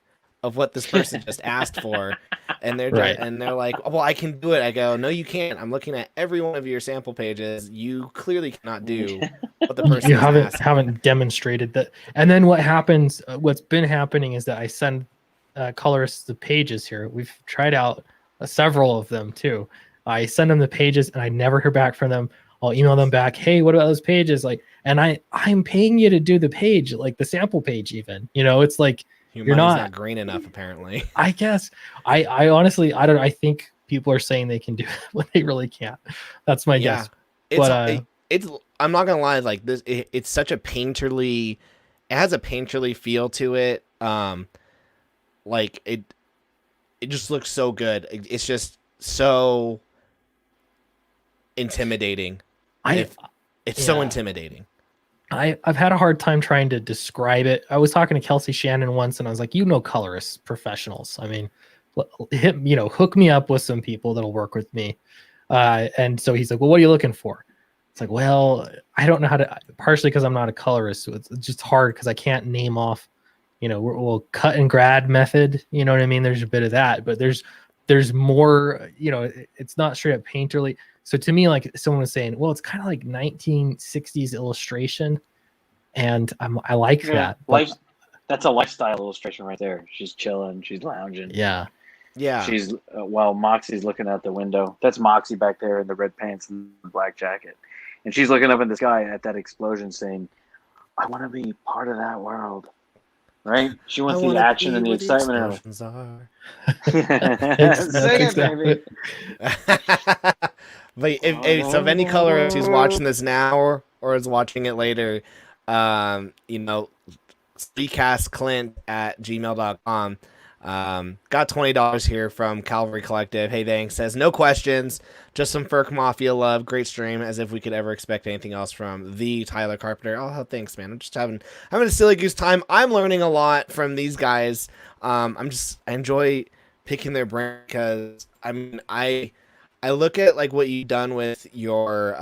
of what this person just asked for, and they're Right. and they're like, well, I can do it. I go, no, you can't. I'm looking at every one of your sample pages. You clearly cannot do what the person you is asking. haven't demonstrated that. And then what happens? What's been happening is that I send colorists the pages here. We've tried out several of them too. I send them the pages and I never hear back from them. I'll email them back. Hey, what about those pages? Like, and I'm paying you to do the page, like the sample page, even. It's like Your money's not green enough, apparently. I guess. I honestly, I don't. I think people are saying they can do it when they really can't. That's my guess. It's I'm not gonna lie. Like this, it's such a painterly. It has a painterly feel to it. Like it just looks so good. It's just so intimidating. It's so intimidating. I've had a hard time trying to describe it. I was talking to Kelsey Shannon once, and I was like, colorists, professionals. I mean, hook me up with some people that'll work with me. And so he's like, well, what are you looking for? It's like, well, I don't know how to, partially because I'm not a colorist. So it's just hard because I can't name off, we'll cut and grad method. You know what I mean? There's a bit of that, but there's more, it's not straight up painterly. So to me, like someone was saying, well, it's kind of like 1960s illustration. And I like that. That's a lifestyle illustration right there. She's chilling. She's lounging. Yeah. Yeah. She's while Moxie's looking out the window. That's Moxie back there in the red pants and the black jacket. And she's looking up in the sky at that explosion saying, I want to be part of that world. Right? She wants the action and the excitement. Sing it, baby. But if any colorist who's watching this now or is watching it later, SWEETCASTclint@gmail.com. Got $20 here from Calvary Collective. Hey, thanks. Says no questions, just some Furk Mafia love. Great stream. As if we could ever expect anything else from the Tyler Carpenter. Oh, thanks, man. I'm just having a silly goose time. I'm learning a lot from these guys. I enjoy picking their brain because I look at like what you've done with your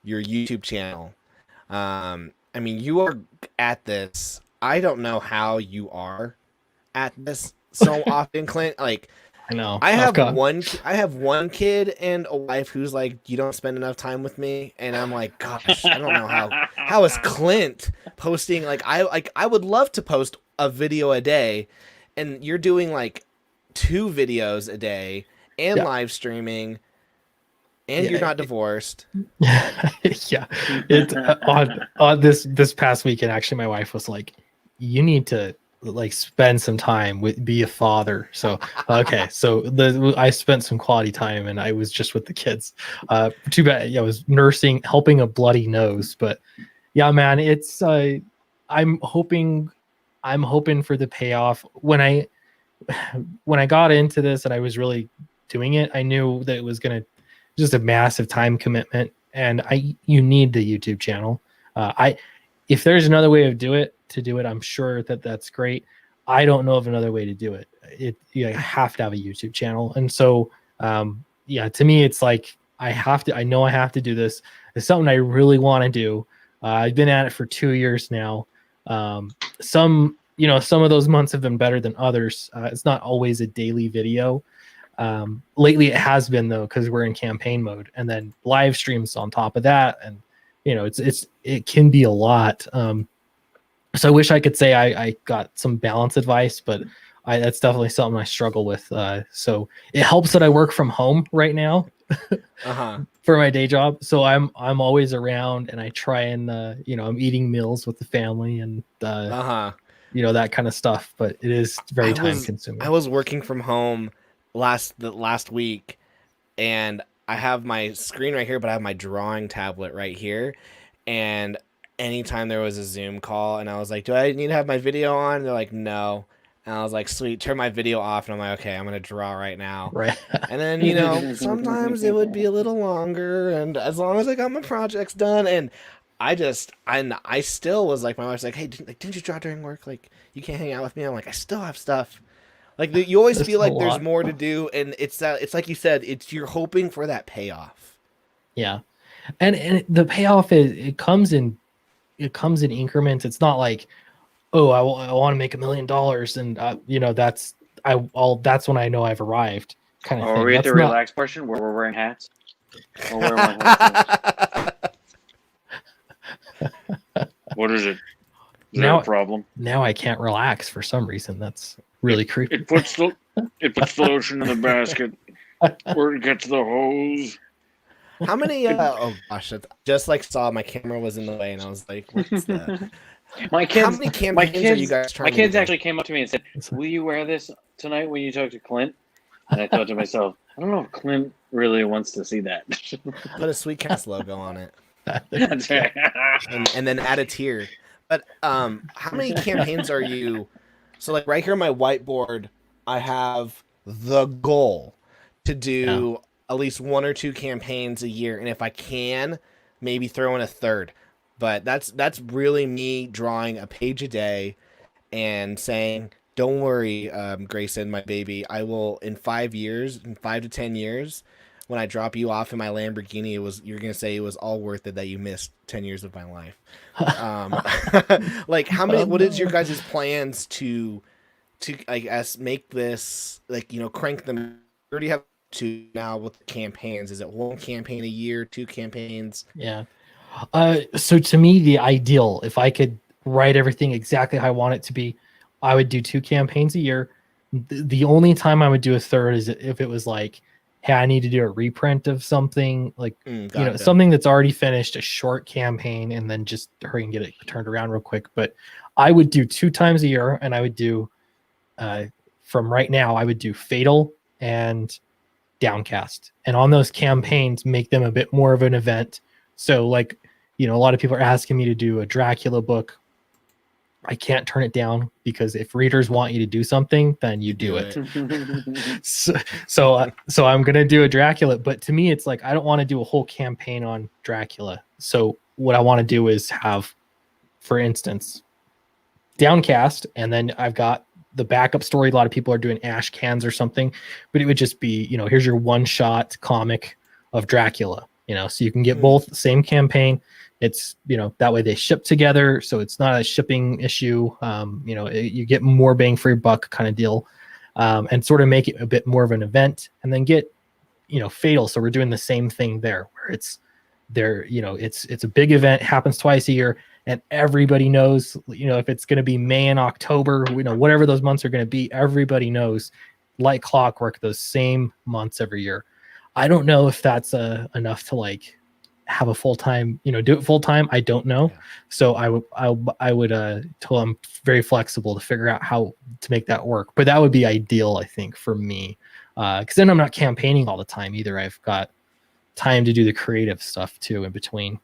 YouTube channel. You are at this. I don't know how you are at this so often, Clint. Like, I know. I have one kid and a wife who's like, you don't spend enough time with me, and I'm like, gosh, I don't know how is Clint posting. Like, I would love to post a video a day, and you're doing like 2 videos a day and live streaming. And you're not divorced. Yeah, it's on this past weekend. Actually, my wife was like, "You need to like spend some time be a father." So okay, so I spent some quality time, and I was just with the kids. Too bad. I was helping a bloody nose, but yeah, man, it's. I'm hoping for the payoff. When I got into this and I was really doing it, I knew that it was gonna. Just a massive time commitment, and you need the YouTube channel. If there's another way to do it, I'm sure that's great. I don't know of another way to do it. You have to have a YouTube channel. And so, yeah, to me, it's like, I know I have to do this. It's something I really want to do. I've been at it for 2 years now. Some of those months have been better than others. It's not always a daily video. Lately it has been though, because we're in campaign mode, and then live streams on top of that. And, it can be a lot. So I wish I could say I got some balance advice, but that's definitely something I struggle with. So it helps that I work from home right now for my day job. So I'm always around, and I try and I'm eating meals with the family and that kind of stuff. But it is very time consuming. I was working from home last week, and I have my screen right here, but I have my drawing tablet right here, and anytime there was a Zoom call and I was like, do I need to have my video on? And they're like, no. And I was like, sweet, turn my video off. And I'm like, okay, I'm going to draw right now. Right. And then, sometimes it would be a little longer, and as long as I got my projects done. And I still was like, my wife's like, hey, didn't you draw during work? Like, you can't hang out with me. I'm like, I still have stuff. Like, you always feel like there's more to do. And it's like you said, you're hoping for that payoff. Yeah. And the payoff it comes in increments. It's not like, oh, I want to make $1 million, and that's when I know I've arrived. Kind of thing. Are we at the relaxed portion where we're wearing hats? Or wearing hats? What is it? Is there a problem? Now I can't relax for some reason. That's really creepy. It puts the lotion in the basket where it gets the hose. How many? Oh gosh! Just like saw my camera was in the way, and I was like, "What's that?" My kids. How many campaigns are you guys trying? My kids actually came up to me and said, "Will you wear this tonight when you talk to Clint?" And I thought to myself, "I don't know if Clint really wants to see that." Put a SWEETCAST logo on it. That's right. and then add a tier. But how many campaigns are you? So like right here on my whiteboard, I have the goal to do at least 1 or 2 campaigns a year, and if I can, maybe throw in a third. But that's really me drawing a page a day and saying, don't worry, Grayson, my baby, I will in 5 to 10 years, when I drop you off in my Lamborghini, you're gonna say it was all worth it that you missed 10 years of my life. Like what is your guys' plans to I guess make this, like, crank them? You already have 2 now with campaigns. Is it 1 campaign a year, 2 campaigns? Yeah. So to me, the ideal, if I could write everything exactly how I want it to be, I would do 2 campaigns a year. The only time I would do a third is if it was like, hey, I need to do a reprint of something, like something that's already finished, a short campaign, and then just hurry and get it turned around real quick. But I would do 2 times a year, and I would do from right now, I would do FATL and Downcast, and on those campaigns, make them a bit more of an event. So like, a lot of people are asking me to do a Dracula book. I can't turn it down, because if readers want you to do something, then you do it. so I'm going to do a Dracula, but to me, it's like, I don't want to do a whole campaign on Dracula. So what I want to do is have, for instance, Downcast, and then I've got the backup story. A lot of people are doing Ash Cans or something, but it would just be, here's your one-shot comic of Dracula, so you can get both the same campaign. It's, that way they ship together, so it's not a shipping issue. You get more bang for your buck kind of deal, and sort of make it a bit more of an event, and then get, FATL. So we're doing the same thing there, where it's a big event, happens twice a year, and everybody knows, if it's going to be May and October, whatever those months are going to be, everybody knows, like clockwork, those same months every year. I don't know if that's enough to like have a full-time, do it full-time. I don't know. Yeah. So I would tell them very flexible to figure out how to make that work. But that would be ideal, I think, for me. Because then I'm not campaigning all the time either. I've got time to do the creative stuff too in between.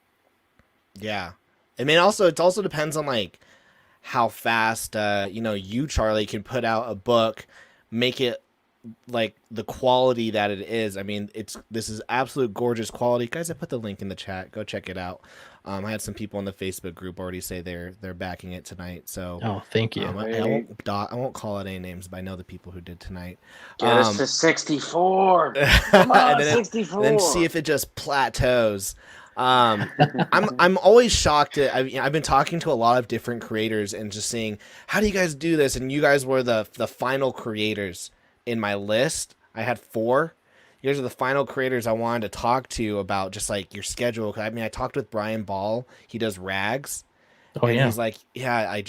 Yeah. I mean, it also depends on like how fast, you, Charlie, can put out a book, make it like the quality that it is. I mean, this is absolute gorgeous quality. Guys, I put the link in the chat. Go check it out. I had some people in the Facebook group already say they're backing it tonight. So Oh, thank you. I won't call out any names, but I know the people who did tonight. Get us to 64. Come on, 64. And then see if it just plateaus. I'm always shocked at, I've been talking to a lot of different creators and just seeing, how do you guys do this? And you guys were the final creators in my list. I had 4. You guys are the final creators I wanted to talk to about just like your schedule. I mean, I talked with Brian Ball. He does rags. Oh, and yeah. he's like, yeah,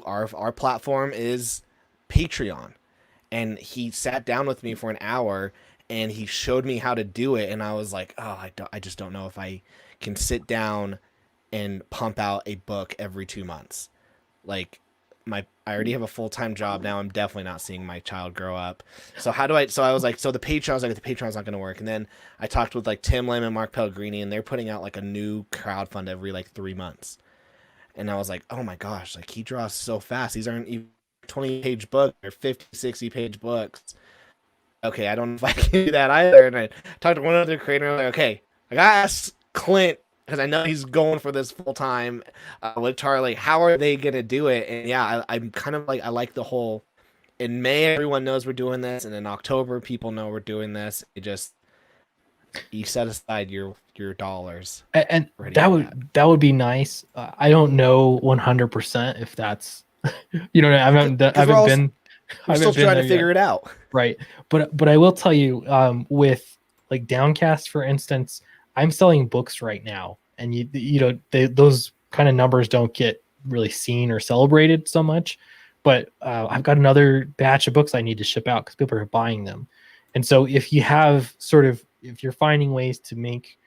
our platform is Patreon. And he sat down with me for an hour and he showed me how to do it. And I was like, oh, I just don't know if I can sit down and pump out a book every 2 months. Like, I already have a full-time job now. I'm definitely not seeing my child grow up. So I was like, the Patreon's not going to work. And then I talked with like Tim Lim and Mark Pellegrini, and they're putting out like a new crowdfund every like 3 months. And I was like, oh my gosh, like he draws so fast. These aren't even 20-page books or 50, 60-page books. Okay, I don't know if I can do that either. And I talked to one other creator, and I'm like, okay, I got to ask Clint, because I know he's going for this full time with Charlie. How are they gonna do it? And yeah, I'm kind of like, I like the whole. In May, everyone knows we're doing this, and in October, people know we're doing this. You set aside your dollars, and that would be nice. I don't know 100% if that's, you know, we're still trying to figure it out, right? But I will tell you, with like Downcast, for instance. I'm selling books right now, and those kind of numbers don't get really seen or celebrated so much. But I've got another batch of books I need to ship out because people are buying them. And so if you're finding ways to make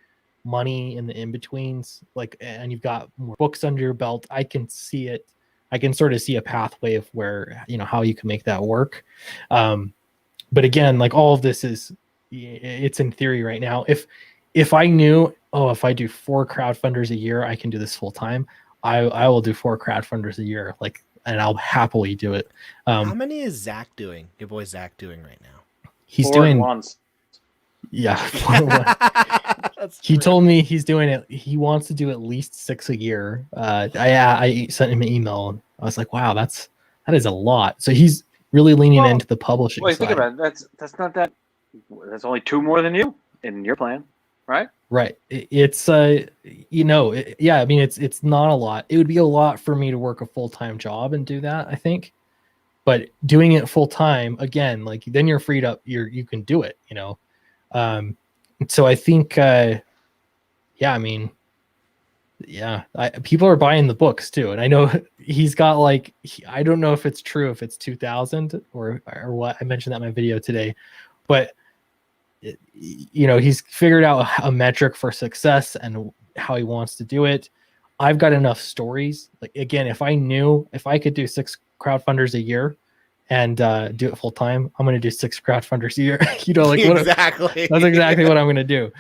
money in the in-betweens, like, and you've got more books under your belt, I can see it. I can sort of see a pathway of where, how you can make that work. But again, like all of this it's in theory right now. If I knew, if I do 4 crowdfunders a year, I can do this full time, I will do 4 crowdfunders a year, and I'll happily do it. How many is Zach doing? Your boy Zach doing right now? He's 4 doing once. Yeah. He told me he's doing it. He wants to do at least 6 a year. I sent him an email. I was like, wow, that is a lot. So he's really leaning into the publishing side. Think about it. That's not that. That's only 2 more than you in your plan. Right. It's I mean, it's not a lot. It would be a lot for me to work a full-time job and do that, I think. But doing it full time, again, like then you're freed up. You can do it, So I think, people are buying the books too, and I know he's got I don't know if it's true, if it's 2,000 or what. I mentioned that in my video today, but he's figured out a metric for success and how he wants to do it. I've got enough stories. Like, again, if I could do 6 crowdfunders a year and do it full time, I'm going to do 6 crowdfunders a year. Exactly. That's exactly what I'm going to do.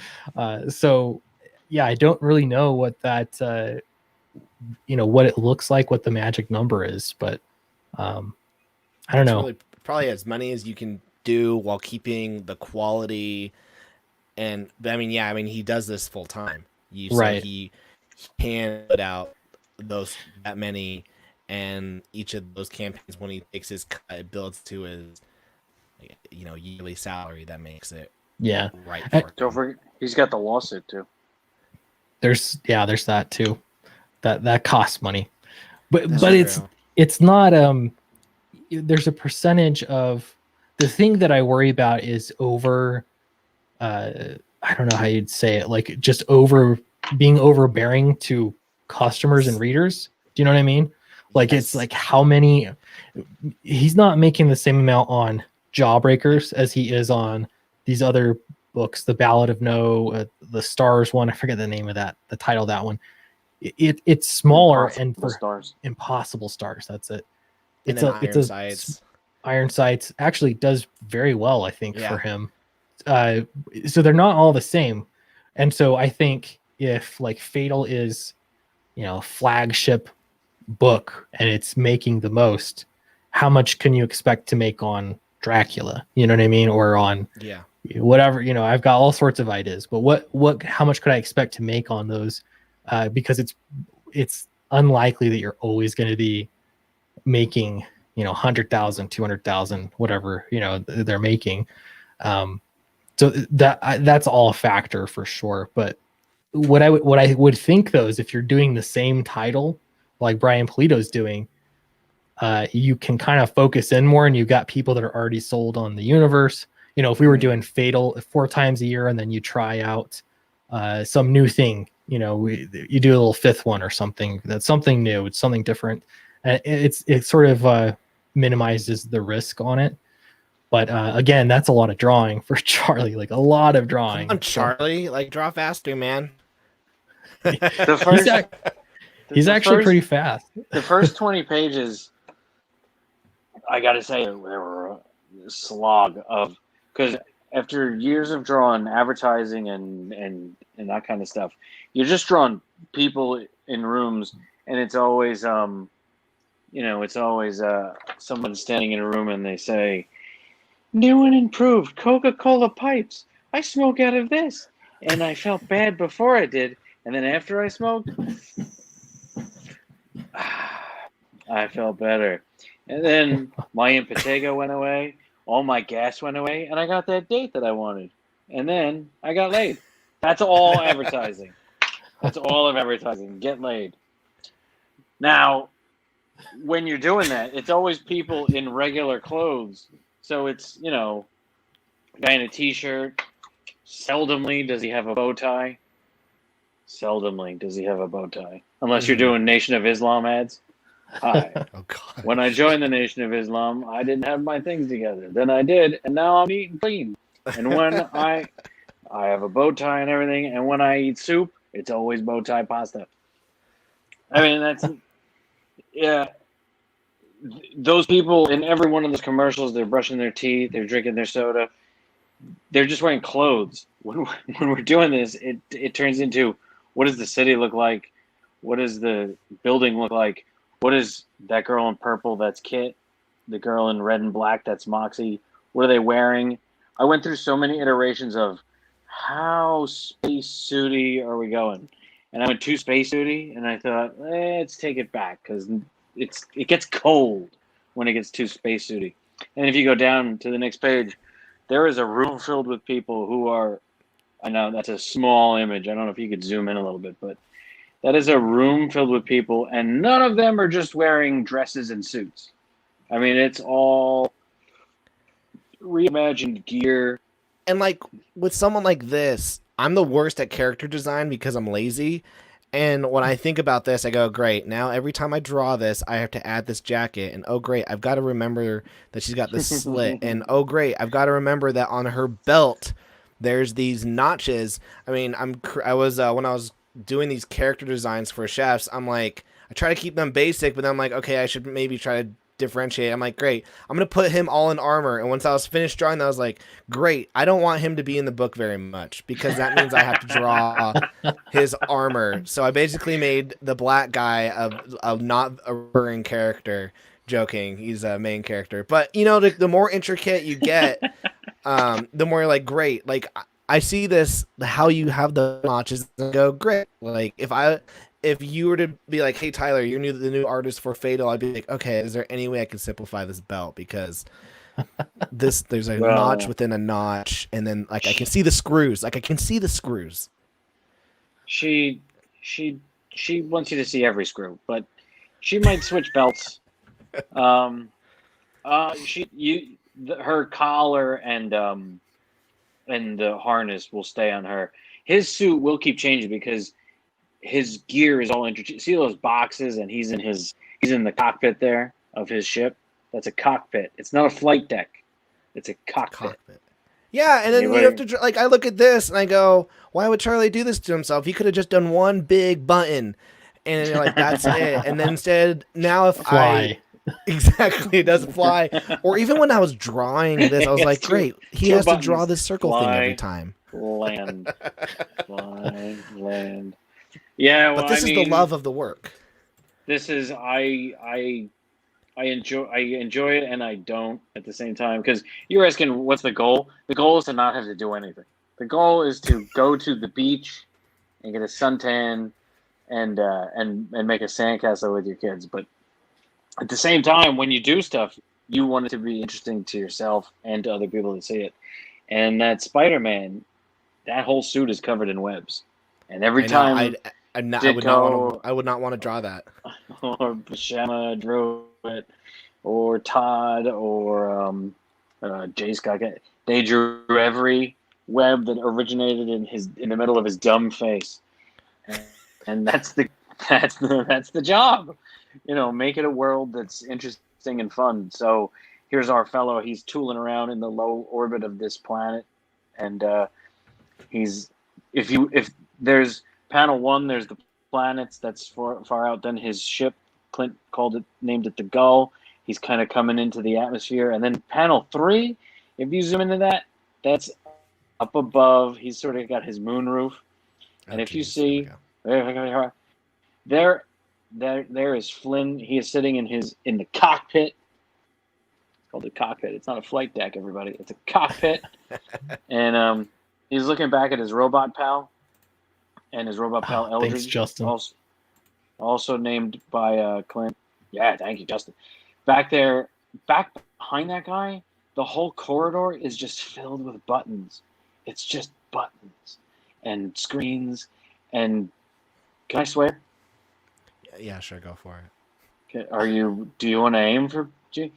So yeah, I don't really know what that, what it looks like, what the magic number is, but I don't know. Really probably as many as you can do while keeping the quality. And he does this full time. Right. He can put out that many, and each of those campaigns, when he takes his cut, it builds to his yearly salary. That makes it right for him. Don't forget, he's got the lawsuit too. There's that too. That costs money, but it's not. There's a percentage of the thing that I worry about is over. I don't know how you'd say it, like just being overbearing to customers and readers. Do you know what I mean? Like, yes. It's like how many. He's not making the same amount on Jawbreakers as he is on these other books, the Ballad of No, the Stars one. I forget the name of that, the title of that one. It's smaller and for Stars. Impossible Stars. That's it. It's Iron Sights. Iron Sights actually does very well, I think, for him. So they're not all the same, and so I think if like FATL is, flagship book and it's making the most, how much can you expect to make on Dracula? You know what I mean? Or on whatever. I've got all sorts of ideas, but how much could I expect to make on those because it's unlikely that you're always going to be making 100,000, 200,000, whatever they're making. So that's all a factor for sure. But what I would think though is if you're doing the same title like Brian Polito's doing, you can kind of focus in more, and you've got people that are already sold on the universe. If we were doing Fatal 4 times a year, and then you try out some new thing, you do a little 5th one or something. That's something new. It's something different. It sort of minimizes the risk on it. But again, that's a lot of drawing for Charlie. Like a lot of drawing. Come on, Charlie, like draw faster, man. He's actually pretty fast. The first 20 pages, I gotta say, they were a slog of, because after years of drawing advertising and that kind of stuff, you're just drawing people in rooms, and it's always someone standing in a room and they say, "New and improved Coca-Cola pipes. I smoke out of this, and I felt bad before I did, and then after I smoked, I felt better. And then my impetigo went away, all my gas went away, and I got that date that I wanted. And then I got laid." That's all advertising. That's all of advertising. Get laid. Now, when you're doing that, it's always people in regular clothes. So it's, a guy in a t-shirt. Seldomly does he have a bow tie. Unless you're doing Nation of Islam ads. Hi. Oh, God. When I joined the Nation of Islam, I didn't have my things together. Then I did, and now I'm eating clean. And when I have a bow tie and everything, and when I eat soup, it's always bow tie pasta. I mean, that's... Yeah. Those people in every one of those commercials, they're brushing their teeth, they're drinking their soda. They're just wearing clothes. When we're doing this, it turns into, what does the city look like? What does the building look like? What is that girl in purple? That's Kit. The girl in red and black, that's Moxie. What are they wearing? I went through so many iterations of how space suity are we going? And I went too space suity, and I thought, let's take it back, because it gets cold when it gets too space suity. And if you go down to the next page, there is a room filled with people who are, I know that's a small image. I don't know if you could zoom in a little bit, but that is a room filled with people, and none of them are just wearing dresses and suits. I mean, it's all reimagined gear. And like with someone like this, I'm the worst at character design because I'm lazy. And when I think about this, I go, great. Now every time I draw this, I have to add this jacket. And oh, great, I've got to remember that she's got this slit. And oh, great, I've got to remember that on her belt, there's these notches. I mean, when I was doing these character designs for chefs, I'm like, I try to keep them basic, but then I'm like, okay, I should maybe try to differentiate. I'm like, great, I'm going to put him all in armor. And once I was finished drawing that, I was like, great, I don't want him to be in the book very much because that means I have to draw his armor. So I basically made the black guy a not a recurring character. Joking, he's a main character. But, the more intricate you get, the more you're like, great. Like, I see this, how you have the notches and go, great. Like, if you were to be like, hey, Tyler, you're the new artist for Fatal, I'd be like, okay, is there any way I can simplify this belt? Because there's a notch within a notch, and then like I can see the screws. She wants you to see every screw, but she might switch belts. Her collar and the harness will stay on her. His suit will keep changing because his gear is all interchanged. See those boxes, and he's in the cockpit there of his ship. That's a cockpit. It's not a flight deck. It's a cockpit. Yeah, and then you have to, like, I look at this and I go, why would Charlie do this to himself? He could have just done one big button, and you're like, that's it. And then instead, now if exactly, it doesn't fly. Or even when I was drawing this, I was like, great, he has to draw this circle thing every time. Land. Fly, land. Yeah, well, but this is the love of the work. This is I enjoy it, and I don't at the same time, because you're asking what's the goal. The goal is to not have to do anything. The goal is to go to the beach and get a suntan, and make a sandcastle with your kids. But at the same time, when you do stuff, you want it to be interesting to yourself and to other people to see it. And that Spider-Man, that whole suit is covered in webs. And every time I Ditko would not want to draw that. or Buscema drew it, or Todd or Jay Scott, they drew every web that originated in the middle of his dumb face. And that's the job. Make it a world that's interesting and fun. So here's our fellow. He's tooling around in the low orbit of this planet, and if there's panel 1, there's the planets that's far out. Then his ship, Clint named it the Gull. He's kind of coming into the atmosphere, and then panel 3, if you zoom into that, that's up above. He's sort of got his moon roof, and if you see there is Flynn. He is sitting in the cockpit. It's called the cockpit. It's not a flight deck, everybody. It's a cockpit. And he's looking back at his robot pal. And his robot pal Eldridge. Thanks, Justin. Also named by Clint. Yeah, thank you, Justin. Back behind that guy, the whole corridor is just filled with buttons. It's just buttons and screens. And can I swear? Yeah, sure, go for it. Okay, do you want to aim for G?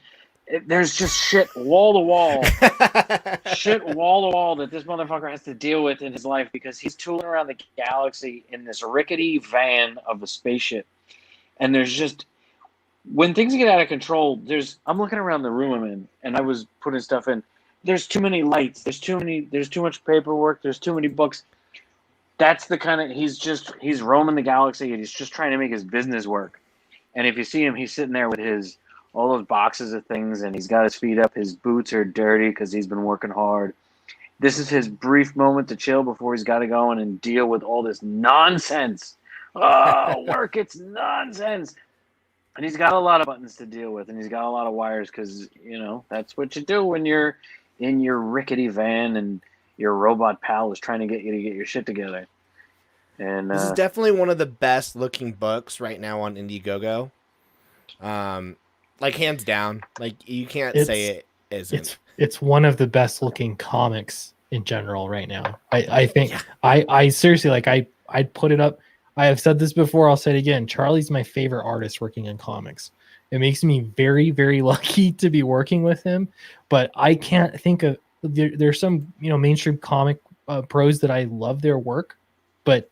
There's just shit wall to wall that this motherfucker has to deal with in his life because he's tooling around the galaxy in this rickety van of a spaceship. And there's just, when things get out of control, I'm looking around the room I'm in, and I was putting stuff in. There's too many lights. There's too much paperwork. There's too many books. That's the kind of, he's roaming the galaxy and he's just trying to make his business work. And if you see him, he's sitting there with all those boxes of things, and he's got his feet up. His boots are dirty because he's been working hard. This is his brief moment to chill before he's got to go in and deal with all this nonsense. Oh, work, it's nonsense. And he's got a lot of buttons to deal with, and he's got a lot of wires because, that's what you do when you're in your rickety van and your robot pal is trying to get you to get your shit together. And this is definitely one of the best looking books right now on Indiegogo. Like hands down. Like you can't say it isn't. It's one of the best looking comics in general right now. I think I seriously, like I'd put it up. I have said this before, I'll say it again. Charlie's my favorite artist working in comics. It makes me very, very lucky to be working with him, but I can't think of there's some mainstream comic pros that I love their work, but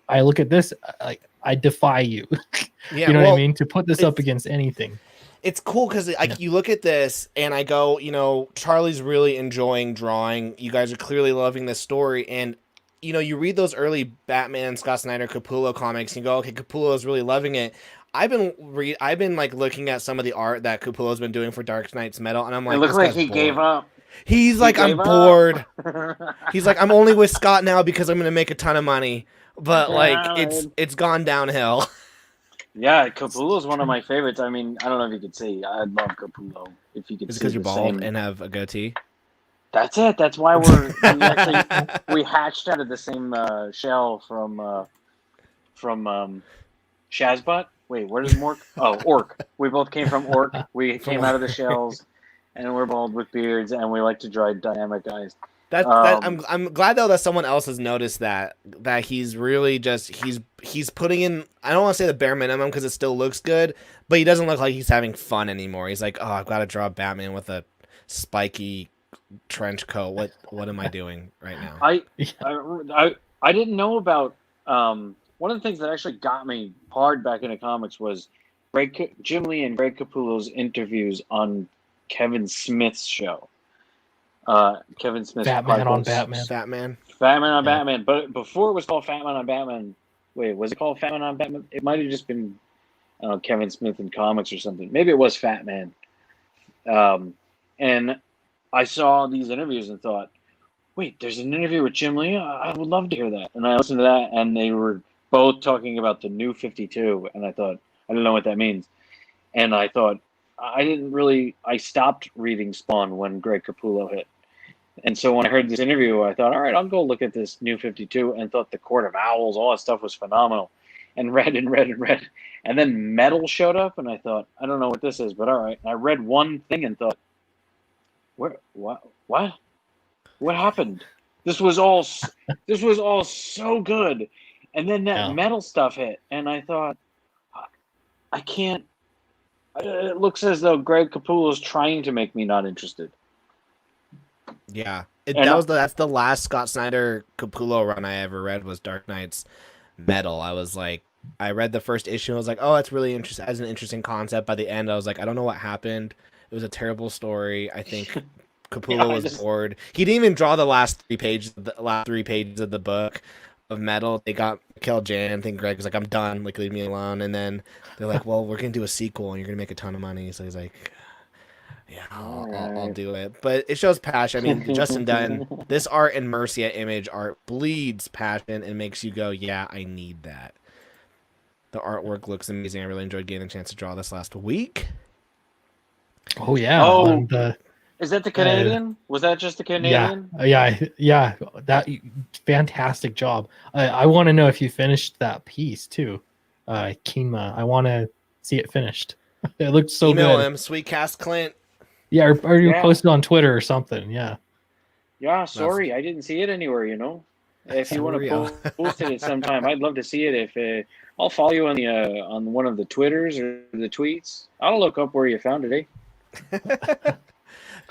I look at this like I defy you. Yeah, you know what I mean? To put this up against anything. It's cool because you look at this and I go, Charlie's really enjoying drawing. You guys are clearly loving this story, and you read those early Batman, Scott Snyder, Capullo comics, and you go, okay, Capullo is really loving it. I've been like looking at some of the art that Capullo's been doing for Dark Knight's Metal, and I'm like, it looks like he bored. gave up. He's like, I'm bored. He's like, I'm only with Scott now because I'm gonna make a ton of money, but it's gone downhill. Yeah, Capullo's one of my favorites. I mean, I don't know if you could see. I love Capullo. If you could, is it because you're bald and have a goatee? That's it. That's why we hatched out of the same shell from Shazbot. Wait, where does Mork? Oh, Orc. We both came from Orc. We came out of the shells, and we're bald with beards, and we like to draw dynamic guys. I'm glad though that someone else has noticed that he's really just he's putting in, I don't want to say the bare minimum because it still looks good, but he doesn't look like he's having fun anymore. He's like, oh, I've got to draw Batman with a spiky trench coat. What am I doing right now? I didn't know about one of the things that actually got me hard back into comics was Jim Lee and Greg Capullo's interviews on Kevin Smith's show. Kevin Smith's Batman on Batman. But before it was called Fatman on Batman. Wait, was it called Fatman on Batman? It might have just been Kevin Smith in comics or something. Maybe it was Fatman. And I saw these interviews and thought, wait, there's an interview with Jim Lee? I would love to hear that. And I listened to that, and they were both talking about the New 52, and I thought, I don't know what that means. And I thought, I stopped reading Spawn when Greg Capullo hit. And so when I heard this interview, I thought, all right, I'll go look at this New 52, and thought the Court of Owls, all that stuff was phenomenal. and read and read and read. And then metal showed up, and I thought, I don't know what this is, but all right. I read one thing and thought, what happened? This was all so good. And then that metal stuff hit, and I thought, I can't. It looks as though Greg Capullo is trying to make me not interested. Yeah, that's the last Scott Snyder Capullo run I ever read was Dark Knight's Metal. I was like, I read the first issue. I was like, oh, that's really interesting. As an interesting concept. By the end, I was like, I don't know what happened. It was a terrible story. I think Capullo was bored. He didn't even draw the last three pages of the book of Metal. They got Kel Jan. I think Greg was like, I'm done. Like, leave me alone. And then they're like, well, we're gonna do a sequel, and you're gonna make a ton of money. So he's like, yeah, I'll do it. But it shows passion. I mean, Justin Dunn, this art and Mercia Image art bleeds passion and makes you go, yeah, I need that. The artwork looks amazing. I really enjoyed getting a chance to draw this last week. Oh, yeah. Oh, is that the Canadian? Was that just the Canadian? Yeah. That fantastic job. I want to know if you finished that piece too, Kima. I want to see it finished. It looked so Email good. him, SweetCast Clint. Yeah, or you posted on Twitter or something. Yeah. Yeah, sorry, I didn't see it anywhere. If you want to post it at some time, I'd love to see it. If I'll follow you on one of the Twitters or the tweets. I'll look up where you found it.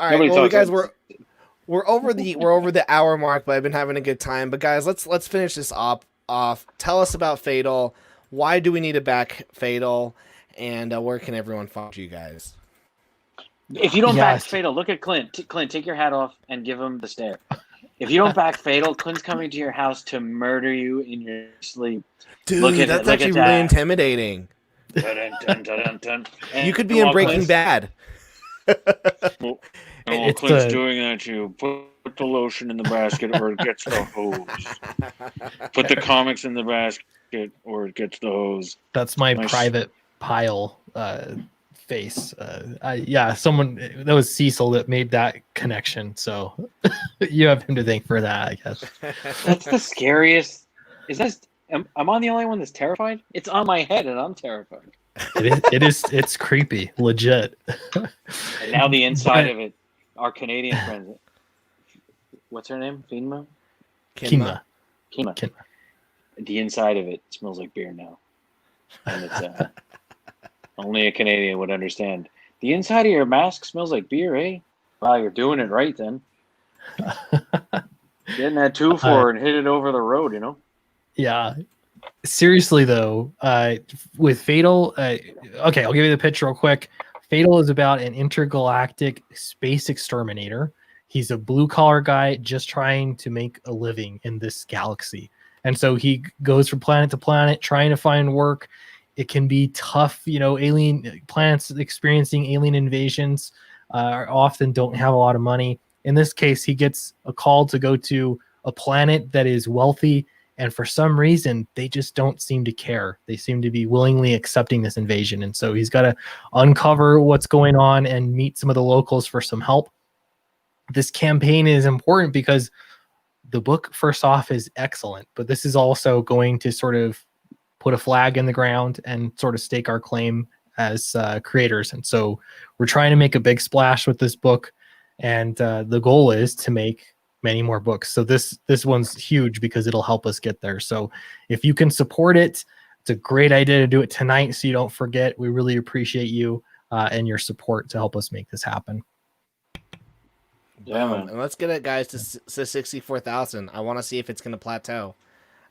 All right, well, guys, we're over the hour mark, but I've been having a good time. But guys, let's finish this off. Tell us about Fatal. Why do we need to back Fatal? And where can everyone find you guys? If you don't back Fatal, look at Clint. Clint, take your hat off and give him the stare. If you don't back Fatal, Clint's coming to your house to murder you in your sleep. Dude, that's actually really intimidating. Dun, dun, dun, dun. You could be in Breaking Bad. Clint's doing that to you. Put the lotion in the basket or it gets the hose. Put the comics in the basket or it gets the hose. That's my private pile face. Someone that was Cecil that made that connection. So you have him to thank for that, I guess. That's the scariest. Am I the only one that's terrified? It's on my head and I'm terrified. It's creepy, legit. And now the inside of it, our Canadian friends. What's her name? Kima. The inside of it smells like beer now. And it's only a Canadian would understand. The inside of your mask smells like beer, eh? Wow, you're doing it right then. Getting that 2-4 and hit it over the road, Yeah. Seriously though, with Fatal, okay, I'll give you the pitch real quick. Fatal is about an intergalactic space exterminator. He's a blue collar guy just trying to make a living in this galaxy. And so he goes from planet to planet trying to find work. It can be tough, alien planets experiencing alien invasions often don't have a lot of money. In this case, he gets a call to go to a planet that is wealthy, and for some reason, they just don't seem to care. They seem to be willingly accepting this invasion. And so he's got to uncover what's going on and meet some of the locals for some help. This campaign is important because the book, first off, is excellent, but this is also going to sort of put a flag in the ground and sort of stake our claim as creators. And so we're trying to make a big splash with this book. And the goal is to make many more books. So this one's huge because it'll help us get there. So if you can support it, it's a great idea to do it tonight so you don't forget. We really appreciate you and your support to help us make this happen. Yeah, and let's get it, guys, to 64,000. I want to see if it's going to plateau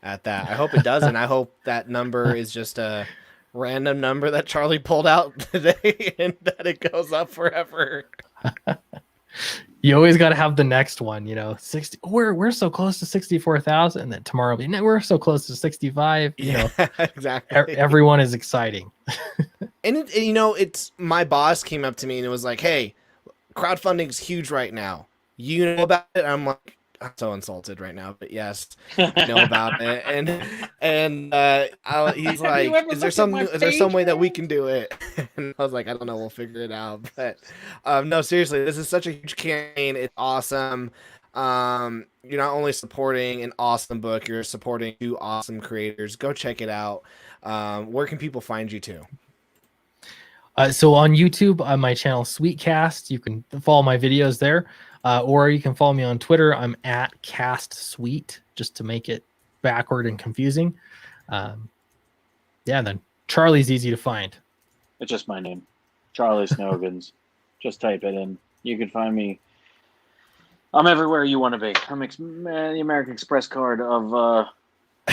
at that. I hope it doesn't. I hope that number is just a random number that Charlie pulled out today and that it goes up forever. You always got to have the next one, 60. We're so close to 64,000, and then tomorrow we're so close to 65. Exactly. Everyone is exciting. And it's my boss came up to me and it was like, "Hey, crowdfunding's huge right now. You know about it?" I'm like, I'm so insulted right now, but yes, I know about it. And he's like, "Is there some way that we can do it?" And I was like, "I don't know. We'll figure it out." But no, seriously, this is such a huge campaign. It's awesome. you're not only supporting an awesome book, you're supporting two awesome creators. Go check it out. Where can people find you too? So on YouTube, on my channel SWEETCAST, you can follow my videos there, or you can follow me on Twitter. I'm at CastSweet, just to make it backward and confusing. Yeah, then Charlie's easy to find. It's just my name, Charlie Snogans. Just type it in. You can find me. I'm everywhere you want to be. I'm the American Express card of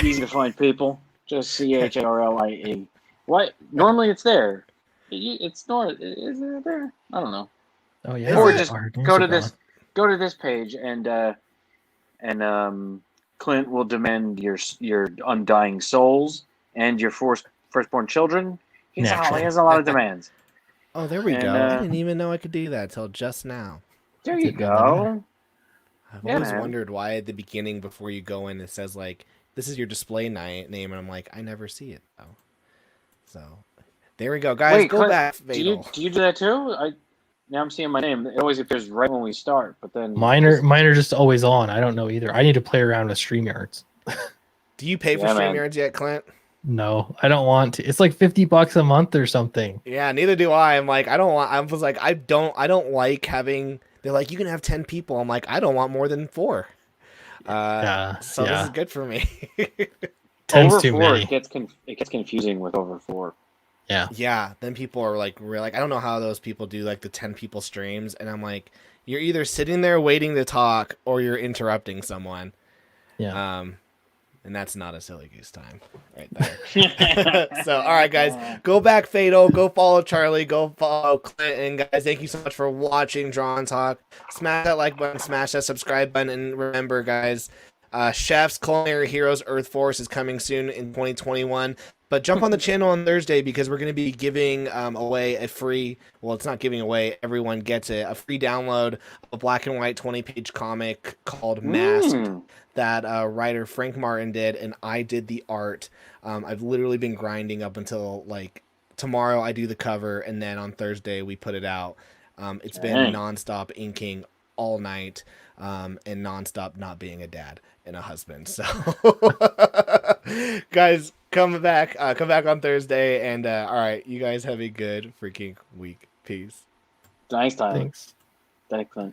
easy to find people. Just CHARLIE. What? Normally it's there. It's not. Is it there? I don't know. Oh yeah. Or just go to this. Go to this page and Clint will demand your undying souls and your firstborn children. He has a lot of demands. Oh, there we go. I didn't even know I could do that till just now. There you go. I've always wondered why at the beginning, before you go in, it says like, "This is your display name," and I'm like, I never see it though. So there we go, guys. Go back. Do you do that too? Now I'm seeing my name. It always appears right when we start, but then mine are just always on. I don't know either. I need to play around with StreamYards. Do you pay for StreamYards yet, Clint? No, I don't want to. It's like $50 a month or something. Yeah, neither do I. I'm like, I don't want. I was like, I don't like having. They're like, you can have 10 people. I'm like, I don't want more than 4. So this is good for me. 10's over too 4, many. it gets confusing with over 4. Yeah. Yeah. Then people are like, I don't know how those people do like the 10 people streams, and I'm like, you're either sitting there waiting to talk or you're interrupting someone. Yeah. And that's not a silly goose time right there. So, all right, guys, go back, Fatal. Go follow Charlie. Go follow Clint. And, guys, thank you so much for watching Drawn Talk. Smash that like button. Smash that subscribe button. And remember, guys, Chef's Culinary Heroes Earth Force is coming soon in 2021. But jump on the channel on Thursday because we're going to be giving away a free, well, it's not giving away, everyone gets it, a free download of a black and white 20-page comic called Masked that writer Frank Martin did, and I did the art. I've literally been grinding up until, like, tomorrow I do the cover, and then on Thursday we put it out. It's been nonstop inking all night, and nonstop not being a dad and a husband. So, guys, come back on Thursday, and all right, you guys have a good freaking week. Peace. Nice time. Thanks. Thanks, Clint.